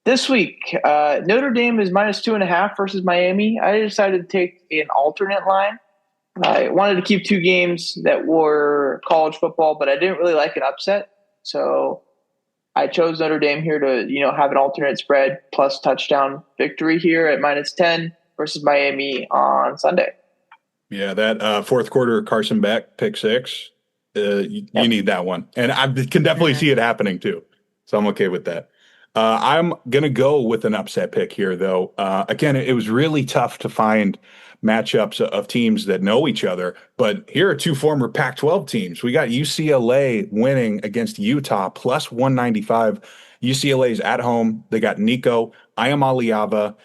This week, Notre Dame is minus 2.5 versus Miami. I decided to take an alternate line. I wanted to keep 2 games that were college football, but I didn't really like an upset. So I chose Notre Dame here to, have an alternate spread plus touchdown victory here at minus 10 versus Miami on Sunday. Yeah, that fourth quarter Carson Beck pick 6. You need that one. And I can definitely see it happening too. So I'm okay with that. I'm going to go with an upset pick here, though. Again, it was really tough to find matchups of teams that know each other. But here are two former Pac 12 teams. We got UCLA winning against Utah plus 195. UCLA's at home. They got Nico, Iamaleava.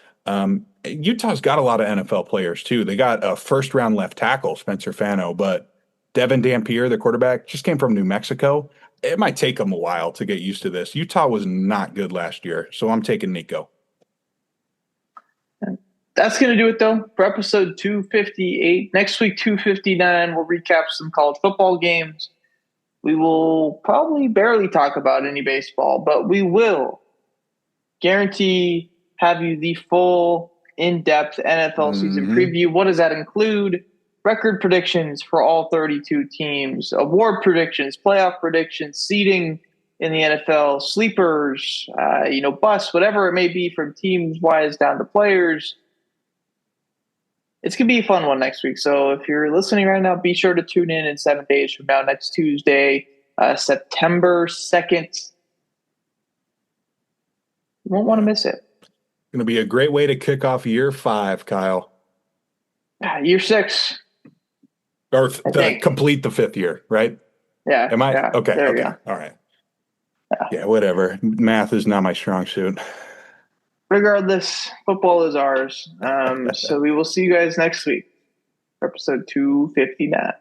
Utah's got a lot of NFL players, too. They got a first round left tackle, Spencer Fano, but Devin Dampier, the quarterback, just came from New Mexico. It might take them a while to get used to this. Utah was not good last year, so I'm taking Nico. That's going to do it, though, for episode 258. Next week, 259, we'll recap some college football games. We will probably barely talk about any baseball, but we will guarantee have you the full in-depth NFL season preview. What does that include? Record predictions for all 32 teams, award predictions, playoff predictions, seeding in the NFL, sleepers, busts, whatever it may be from teams-wise down to players. It's going to be a fun one next week. So if you're listening right now, be sure to tune in 7 days from now, next Tuesday, September 2nd. You won't want to miss it. Going to be a great way to kick off year 5, Kyle. Year 6. Or complete the 5th year, right? Yeah. Am I? Yeah, okay. There okay. You go. All right. Yeah, whatever. Math is not my strong suit. Regardless, football is ours. So we will see you guys next week for episode 259.